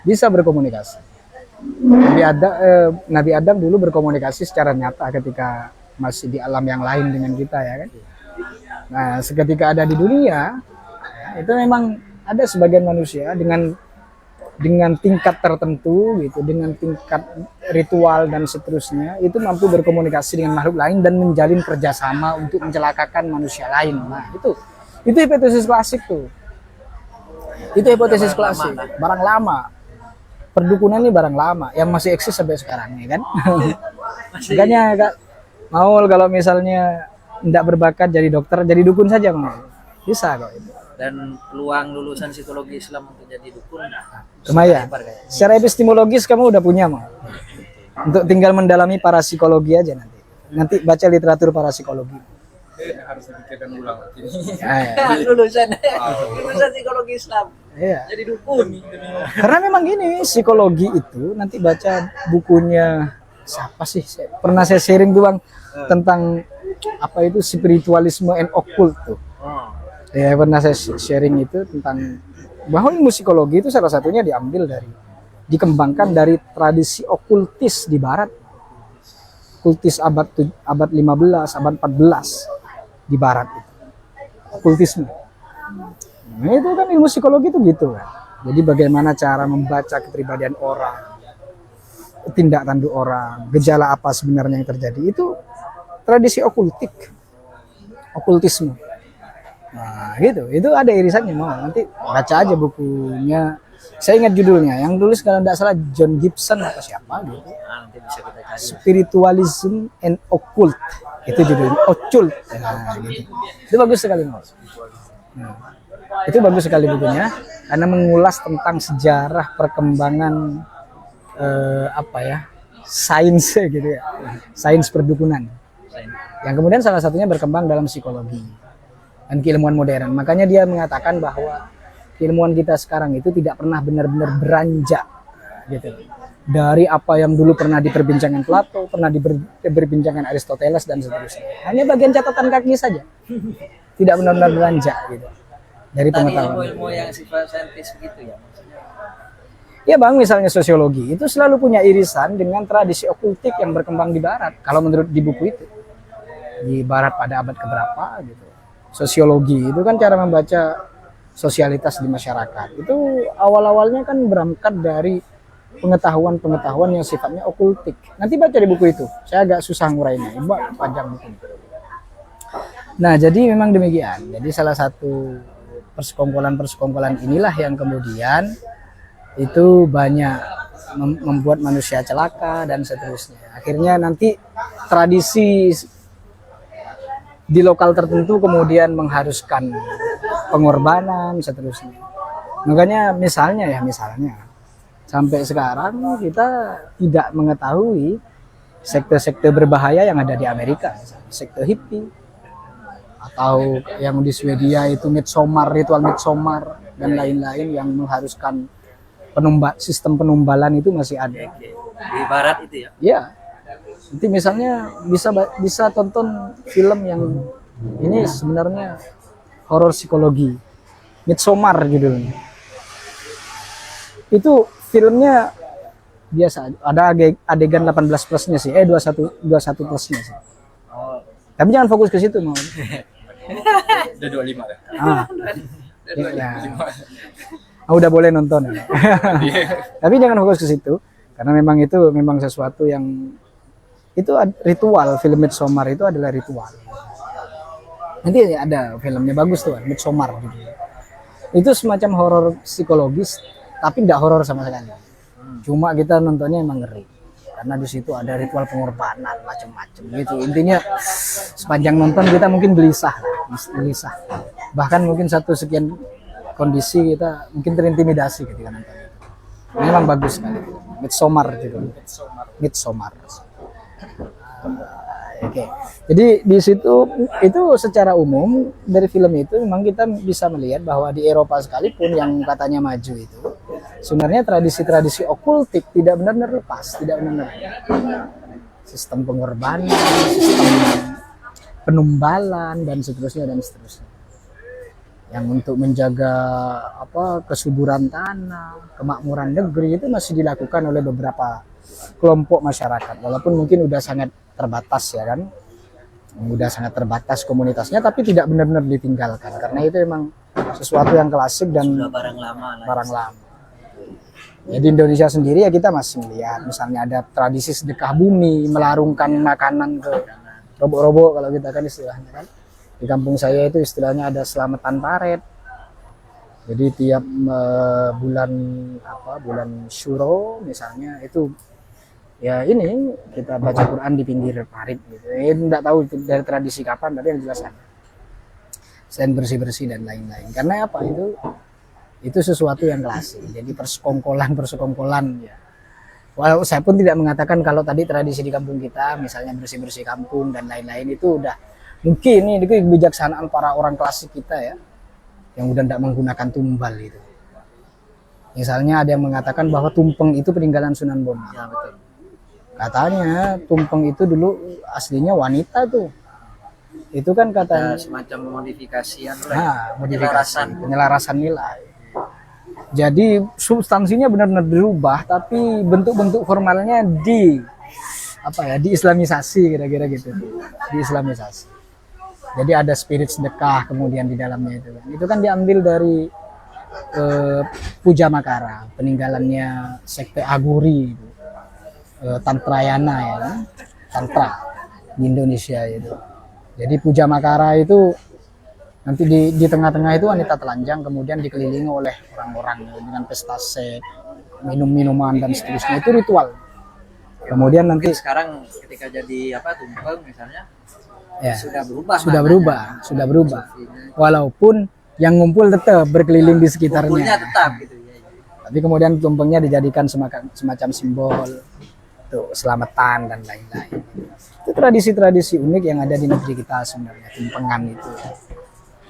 [SPEAKER 3] Bisa berkomunikasi. Nabi Adam dulu berkomunikasi secara nyata ketika masih di alam yang lain dengan kita ya kan. Nah, seketika ada di dunia, ya, itu memang ada sebagian manusia dengan tingkat tertentu gitu, dengan tingkat ritual dan seterusnya, itu mampu berkomunikasi dengan makhluk lain dan menjalin kerjasama untuk mencelakakan manusia lain. Nah, itu hipotesis klasik tuh. Itu hipotesis klasik, barang lama. Perdukunan ini barang lama yang masih eksis sampai sekarang ya kan. Makanya Kak, mau kalau misalnya tidak berbakat jadi dokter, jadi dukun saja mau. Bisa kok itu.
[SPEAKER 2] Dan peluang lulusan psikologi Islam untuk jadi dukun
[SPEAKER 3] Lumayan. Secara epistemologis kamu udah punya mau. Untuk tinggal mendalami parapsikologi aja nanti. Nanti baca literatur parapsikologi.
[SPEAKER 4] Harus dipikirkan ulang.
[SPEAKER 2] lulusan psikologi Islam.
[SPEAKER 3] Iya.
[SPEAKER 2] Jadi dukun.
[SPEAKER 3] Karena memang gini, psikologi itu nanti baca bukunya siapa sih? Pernah saya sharing tuh Bang tentang apa itu spiritualisme and occult tuh. Ya pernah saya sharing itu tentang bahwa ilmu psikologi itu salah satunya dikembangkan dari tradisi okultis di barat. Kultis abad 15, abad 14 di barat itu. Okultisme. Nah, itu kan ilmu psikologi itu gitu kan. Jadi bagaimana cara membaca kepribadian orang, tindak tanduk orang, gejala apa sebenarnya yang terjadi, itu tradisi okultisme. Nah, gitu. Itu ada irisannya, mau nanti baca aja bukunya. Saya ingat judulnya, yang tulis kalau tidak salah John Gibson atau siapa gitu.
[SPEAKER 2] Nanti bisa kita cari.
[SPEAKER 3] Spiritualism and Occult. Itu judulnya, Occult. Nah, gitu. Itu bagus sekali, Mas. Nah, itu bagus sekali bukunya karena mengulas tentang sejarah perkembangan sains gitu ya. Sains perdukunan. Yang kemudian salah satunya berkembang dalam psikologi dan keilmuan modern. Makanya dia mengatakan bahwa keilmuan kita sekarang itu tidak pernah benar-benar beranjak gitu. Dari apa yang dulu pernah diperbincangkan Plato, pernah diperbincangkan Aristoteles dan seterusnya. Hanya bagian catatan kaki saja. Tidak benar-benar beranjak gitu. Dari pengetahuan.
[SPEAKER 2] Ilmu yang sifat saintis gitu ya maksudnya.
[SPEAKER 3] Ya Bang, misalnya sosiologi itu selalu punya irisan dengan tradisi okultik yang berkembang di barat. Kalau menurut di buku itu. Di barat pada abad keberapa gitu. Sosiologi itu kan cara membaca sosialitas di masyarakat. Itu awal-awalnya kan berangkat dari pengetahuan-pengetahuan yang sifatnya okultik. Nanti baca di buku itu. Saya agak susah ngurainya. Panjang buku. Nah, jadi memang demikian. Jadi salah satu persekongkolan-persekongkolan inilah yang kemudian itu banyak membuat manusia celaka dan seterusnya. Akhirnya nanti tradisi di lokal tertentu kemudian mengharuskan pengorbanan seterusnya. Makanya misalnya sampai sekarang kita tidak mengetahui sekte-sekte berbahaya yang ada di Amerika, misalnya sekte hippie atau yang di Swedia itu ritual Midsommar dan lain-lain yang mengharuskan sistem penumbalan itu masih ada.
[SPEAKER 2] Di barat itu ya.
[SPEAKER 3] Ya. Nanti misalnya bisa tonton film yang ini sebenarnya horor psikologi, Midsommar judulnya. Itu filmnya biasa, ada adegan 18 plusnya sih, 21 plusnya sih.
[SPEAKER 2] Oh.
[SPEAKER 3] Tapi jangan fokus ke situ mau.
[SPEAKER 4] Udah 25 kan?
[SPEAKER 3] Udah boleh nonton. Tapi jangan fokus ke situ karena memang itu sesuatu yang itu ritual. Film Midsommar itu adalah ritual. Nanti ada filmnya bagus tuh, Midsommar gitu. Itu semacam horor psikologis tapi tidak horor sama sekali. Cuma kita nontonnya emang ngeri karena di situ ada ritual pengorbanan macam-macam gitu. Intinya sepanjang nonton kita mungkin gelisah. Bahkan mungkin satu sekian kondisi kita mungkin terintimidasi ketika nonton itu. Memang bagus sekali. Midsommar gitu. Midsommar. Oke. Jadi di situ itu secara umum dari film itu memang kita bisa melihat bahwa di Eropa sekalipun yang katanya maju itu sebenarnya tradisi-tradisi okultik tidak benar-benar lepas, tidak benar-benar. Sistem pengorbanan, sistem penumbalan dan seterusnya. Yang untuk menjaga kesuburan tanah, kemakmuran negeri itu masih dilakukan oleh beberapa kelompok masyarakat, walaupun mungkin udah sangat terbatas ya kan, udah sangat terbatas komunitasnya, tapi tidak benar-benar ditinggalkan karena itu memang sesuatu yang klasik dan
[SPEAKER 2] barang lama.
[SPEAKER 3] Ya, di Indonesia sendiri ya kita masih melihat misalnya ada tradisi sedekah bumi, melarungkan makanan ke robok-robok kalau kita kan istilahnya kan. Di kampung saya itu istilahnya ada selamatan paret. Jadi tiap bulan Syuro misalnya itu ya ini kita baca Quran di pinggir parit gitu. Enggak tahu dari tradisi kapan tapi yang jelas ada. Selain bersih-bersih dan lain-lain. Karena apa itu sesuatu yang klasik. Jadi persekongkolan ya. Walau saya pun tidak mengatakan kalau tadi tradisi di kampung kita misalnya bersih-bersih kampung dan lain-lain itu udah mungkin ini kebijaksanaan para orang klasik kita ya yang udah tidak menggunakan tumbal itu. Misalnya ada yang mengatakan bahwa tumpeng itu peninggalan Sunan Bonang.
[SPEAKER 2] Ya, betul.
[SPEAKER 3] Katanya tumpeng itu dulu aslinya wanita tuh. Itu kan katanya
[SPEAKER 2] semacam modifikasian
[SPEAKER 3] penyelarasan nilai. Jadi substansinya benar-benar berubah tapi bentuk-bentuk formalnya diislamisasi kira-kira gitu. Diislamisasi. Jadi ada spirit sedekah kemudian di dalamnya itu kan. Itu kan diambil dari Puja Makara, peninggalannya sekte Aguri, Tantrayana ya kan? Tantra di Indonesia itu. Jadi Puja Makara itu nanti di tengah-tengah itu wanita telanjang, kemudian dikelilingi oleh orang-orang dengan pesta seks, minum-minuman dan seterusnya, itu ritual. Kemudian nanti
[SPEAKER 2] Sekarang ketika jadi apa tumpeng misalnya
[SPEAKER 3] ya,
[SPEAKER 2] sudah berubah.
[SPEAKER 3] sudah berubah. Walaupun yang ngumpul tetap berkeliling di sekitarnya.
[SPEAKER 2] Kumpulnya tetap gitu ya.
[SPEAKER 3] Tapi kemudian tumpengnya dijadikan semacam simbol tuh selamatan dan lain-lain. Itu tradisi-tradisi unik yang ada di negeri kita sebenarnya, tumpengan itu.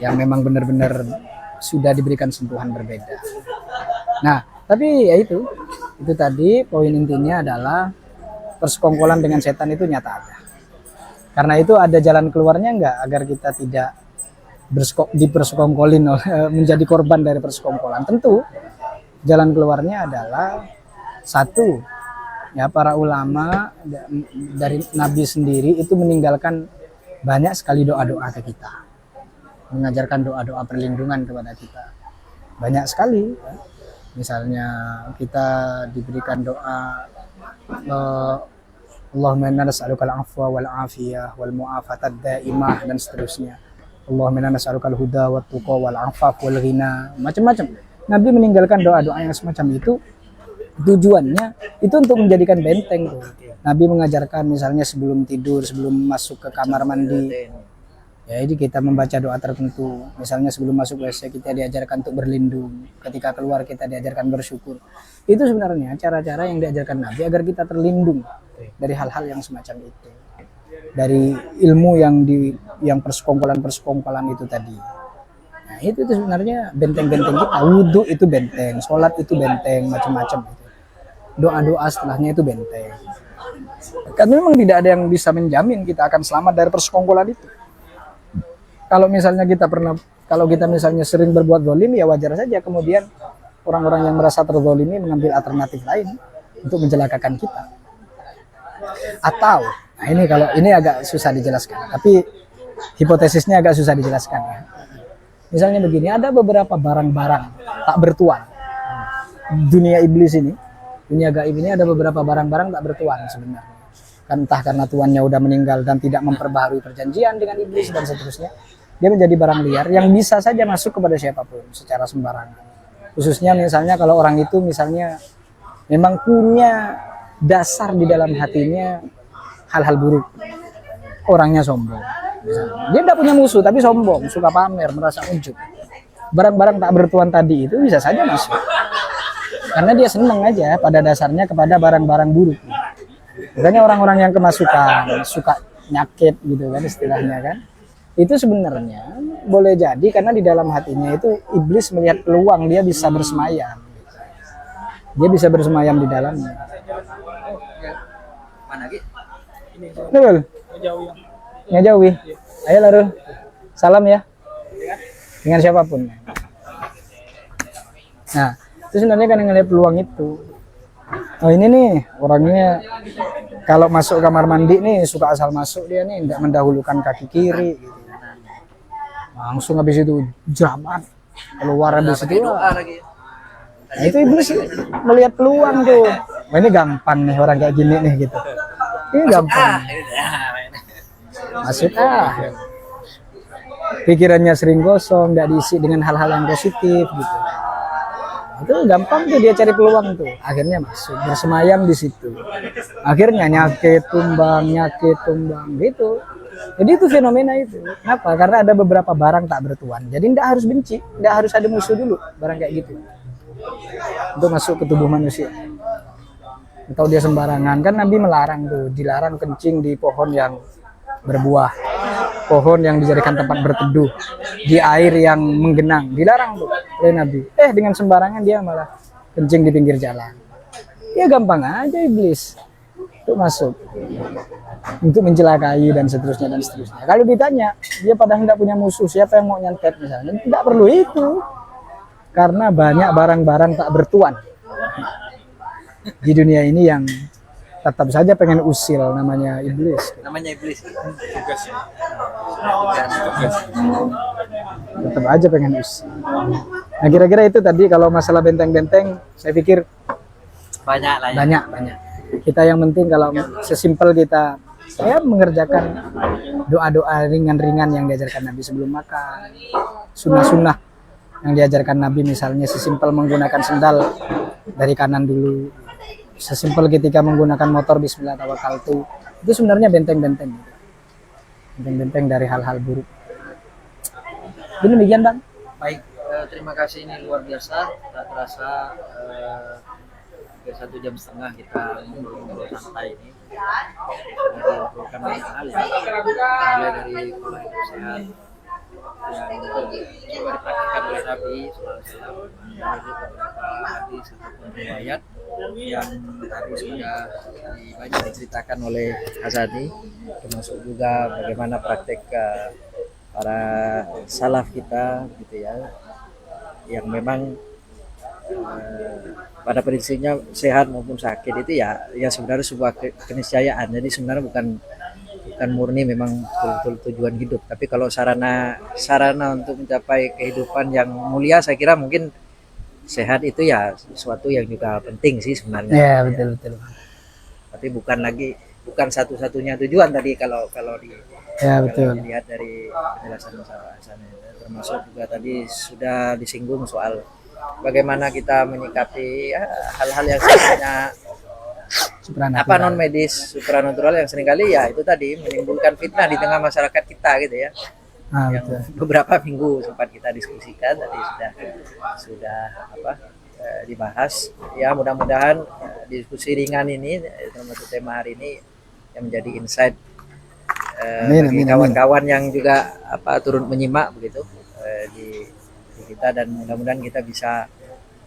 [SPEAKER 3] Yang memang benar-benar sudah diberikan sentuhan berbeda. Nah, tapi ya itu tadi poin intinya adalah persekongkolan dengan setan itu nyata ada. Karena itu ada jalan keluarnya enggak agar kita tidak dipersekongkolin menjadi korban dari persekongkolan. Tentu jalan keluarnya adalah satu, ya para ulama dari Nabi sendiri itu meninggalkan banyak sekali doa-doa ke kita, mengajarkan doa-doa perlindungan kepada kita banyak sekali ya. Misalnya kita diberikan doa Allahumma inna nas'alukal afwa wal afiyah wal mu'afatad daimah dan seterusnya. Allahumma inna nas'alukal huda wat tuqa wal afaf wal ghina, macam-macam. Nabi meninggalkan doa-doa yang semacam itu tujuannya itu untuk menjadikan benteng tuh. Nabi mengajarkan misalnya sebelum tidur, sebelum masuk ke kamar mandi, ya jadi kita membaca doa tertentu. Misalnya sebelum masuk WC kita diajarkan untuk berlindung, ketika keluar kita diajarkan bersyukur. Itu sebenarnya cara-cara yang diajarkan Nabi agar kita terlindung dari hal-hal yang semacam itu, dari ilmu yang persekongkolan itu tadi. Nah, itu sebenarnya benteng-benteng kita. Wudhu itu benteng, sholat itu benteng, macam-macam itu. Doa-doa setelahnya itu benteng. Karena memang tidak ada yang bisa menjamin kita akan selamat dari persekongkolan itu. Kalau kita misalnya sering berbuat zalim, ya wajar saja kemudian orang-orang yang merasa terzalimi mengambil alternatif lain untuk mencelakakan kita. Atau, nah ini agak susah dijelaskan, tapi hipotesisnya agak susah dijelaskan ya. Misalnya begini, ada beberapa barang-barang tak bertuan. Dunia iblis ini, dunia gaib ini ada beberapa barang-barang tak bertuan sebenarnya. Kan entah karena tuannya udah meninggal dan tidak memperbaharui perjanjian dengan iblis dan seterusnya, dia menjadi barang liar yang bisa saja masuk kepada siapapun secara sembarangan. Khususnya misalnya kalau orang itu misalnya memang punya dasar di dalam hatinya hal-hal buruk, orangnya sombong. Dia tidak punya musuh tapi sombong, suka pamer, merasa ujub. Barang-barang tak bertuan tadi itu bisa saja masuk. Karena dia senang aja pada dasarnya kepada barang-barang buruk. Makanya orang-orang yang kemasukan, suka nyakit gitu kan istilahnya kan. Itu sebenarnya boleh jadi karena di dalam hatinya itu iblis melihat peluang dia bisa bersemayam. Dia bisa bersemayam di dalamnya.
[SPEAKER 2] Mana lagi?
[SPEAKER 3] Betul. Ngejauhi. Ayo Larul. Salam ya. Dengan siapapun. Nah, itu sebenarnya kan ngelihat peluang itu. Oh ini nih orangnya kalau masuk kamar mandi nih suka asal masuk dia nih, tidak mendahulukan kaki kiri gitu. Langsung habis itu jamat keluar habis itu
[SPEAKER 2] Doa lagi.
[SPEAKER 3] nah, itu iblis melihat peluang tuh. Wah, ini gampang nih orang kayak gini nih gitu. Ini gampang. Masuk pikirannya sering kosong, tidak diisi dengan hal-hal yang positif gitu. Itu gampang tuh dia cari peluang tuh. Akhirnya masuk, bersemayam di situ. Akhirnya nyakit tumbang gitu. Jadi itu fenomena itu. Kenapa? Karena ada beberapa barang tak bertuan. Jadi tidak harus benci, tidak harus ada musuh dulu barang kayak gitu. Untuk masuk ke tubuh manusia. Atau dia sembarangan, kan Nabi melarang tuh, dilarang kencing di pohon yang berbuah, pohon yang dijadikan tempat berteduh, di air yang menggenang, dilarang tuh oleh Nabi. Dengan sembarangan dia malah kencing di pinggir jalan. Ya gampang aja iblis untuk masuk, untuk mencelakai dan seterusnya. Kalau ditanya, dia padahal tidak punya musuh, siapa yang mau nyantet misalnya, tidak perlu itu, karena banyak barang-barang tak bertuan di dunia ini yang tetap saja pengen usil, namanya iblis. Tetap aja pengen usil. Nah kira-kira itu tadi kalau masalah benteng-benteng, saya pikir
[SPEAKER 2] Banyak lah ya.
[SPEAKER 3] banyak. Kita yang penting kalau sesimpel kita, saya mengerjakan doa-doa ringan-ringan yang diajarkan Nabi sebelum makan, sunnah-sunnah yang diajarkan Nabi, misalnya sesimpel menggunakan sendal dari kanan dulu, sesimpel ketika menggunakan motor Bismillah tawakkaltu, itu sebenarnya benteng-benteng, benteng-benteng dari hal-hal buruk. Ini demikian Bang.
[SPEAKER 2] Baik, terima kasih, ini luar biasa. Tak terasa hampir 1,5 jam kita ngobrol santai ini. Mengobrolkan banyak hal ya. Mulai dari pola hidup sehat yang coba dipraktikkan oleh Nabi SAW, dari beberapa hadis ataupun riwayat yang tadi sudah banyak diceritakan oleh Hazani, termasuk juga bagaimana praktek para salaf kita gitu ya, yang memang pada prinsipnya sehat maupun sakit itu ya sebenarnya sebuah keniscayaan. Jadi sebenarnya bukan murni memang betul-betul tujuan hidup, tapi kalau sarana untuk mencapai kehidupan yang mulia, saya kira mungkin sehat itu ya sesuatu yang juga penting sih sebenarnya.
[SPEAKER 3] Ya betul.
[SPEAKER 2] Tapi bukan satu-satunya tujuan tadi kalau
[SPEAKER 3] Ya betul.
[SPEAKER 2] dilihat dari penjelasan masalah sana, termasuk juga tadi sudah disinggung soal bagaimana kita menyikapi hal-hal yang sifatnya non medis, supranatural, yang seringkali ya itu tadi menimbulkan fitnah di tengah masyarakat kita gitu ya. Yang
[SPEAKER 3] Betul.
[SPEAKER 2] beberapa minggu sempat kita diskusikan tadi sudah dibahas ya. Mudah-mudahan diskusi ringan ini termasuk tema hari ini yang menjadi insight bagi kawan-kawan yang juga turut menyimak begitu di kita, dan mudah-mudahan kita bisa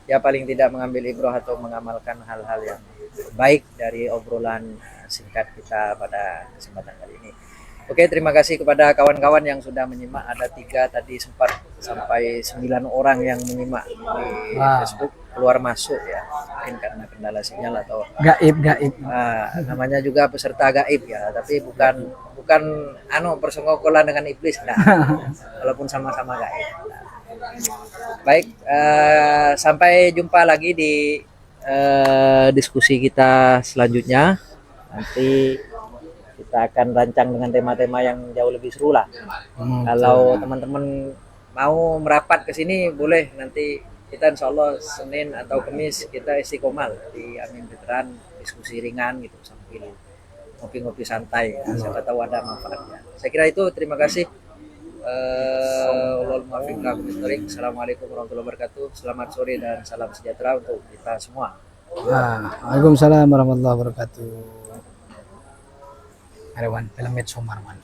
[SPEAKER 2] ya paling tidak mengambil ibrah atau mengamalkan hal-hal yang baik dari obrolan singkat kita pada kesempatan kali ini. Oke, terima kasih kepada kawan-kawan yang sudah menyimak. Ada 3 tadi, sempat sampai 9 orang yang menyimak di Facebook, keluar masuk ya, mungkin karena kendala sinyal atau
[SPEAKER 3] gaib.
[SPEAKER 2] namanya juga peserta gaib ya, tapi bukan persenggokolan dengan iblis, nah, walaupun sama-sama gaib. Nah. Baik, sampai jumpa lagi di diskusi kita selanjutnya. Nanti kita akan rancang dengan tema-tema yang jauh lebih seru lah. Kalau teman-teman mau merapat ke sini boleh, nanti kita insya Allah Senin atau Kamis kita istiqomah di Amin Veteran, diskusi ringan gitu sambil ngopi-ngopi santai ya. Siapa tahu ada manfaatnya. Saya kira itu, terima kasih. Assalamualaikum warahmatullahi wabarakatuh. Selamat sore dan salam sejahtera untuk kita semua.
[SPEAKER 3] Waalaikumsalam warahmatullahi wabarakatuh. Arwan, Pelamet Sumarwan.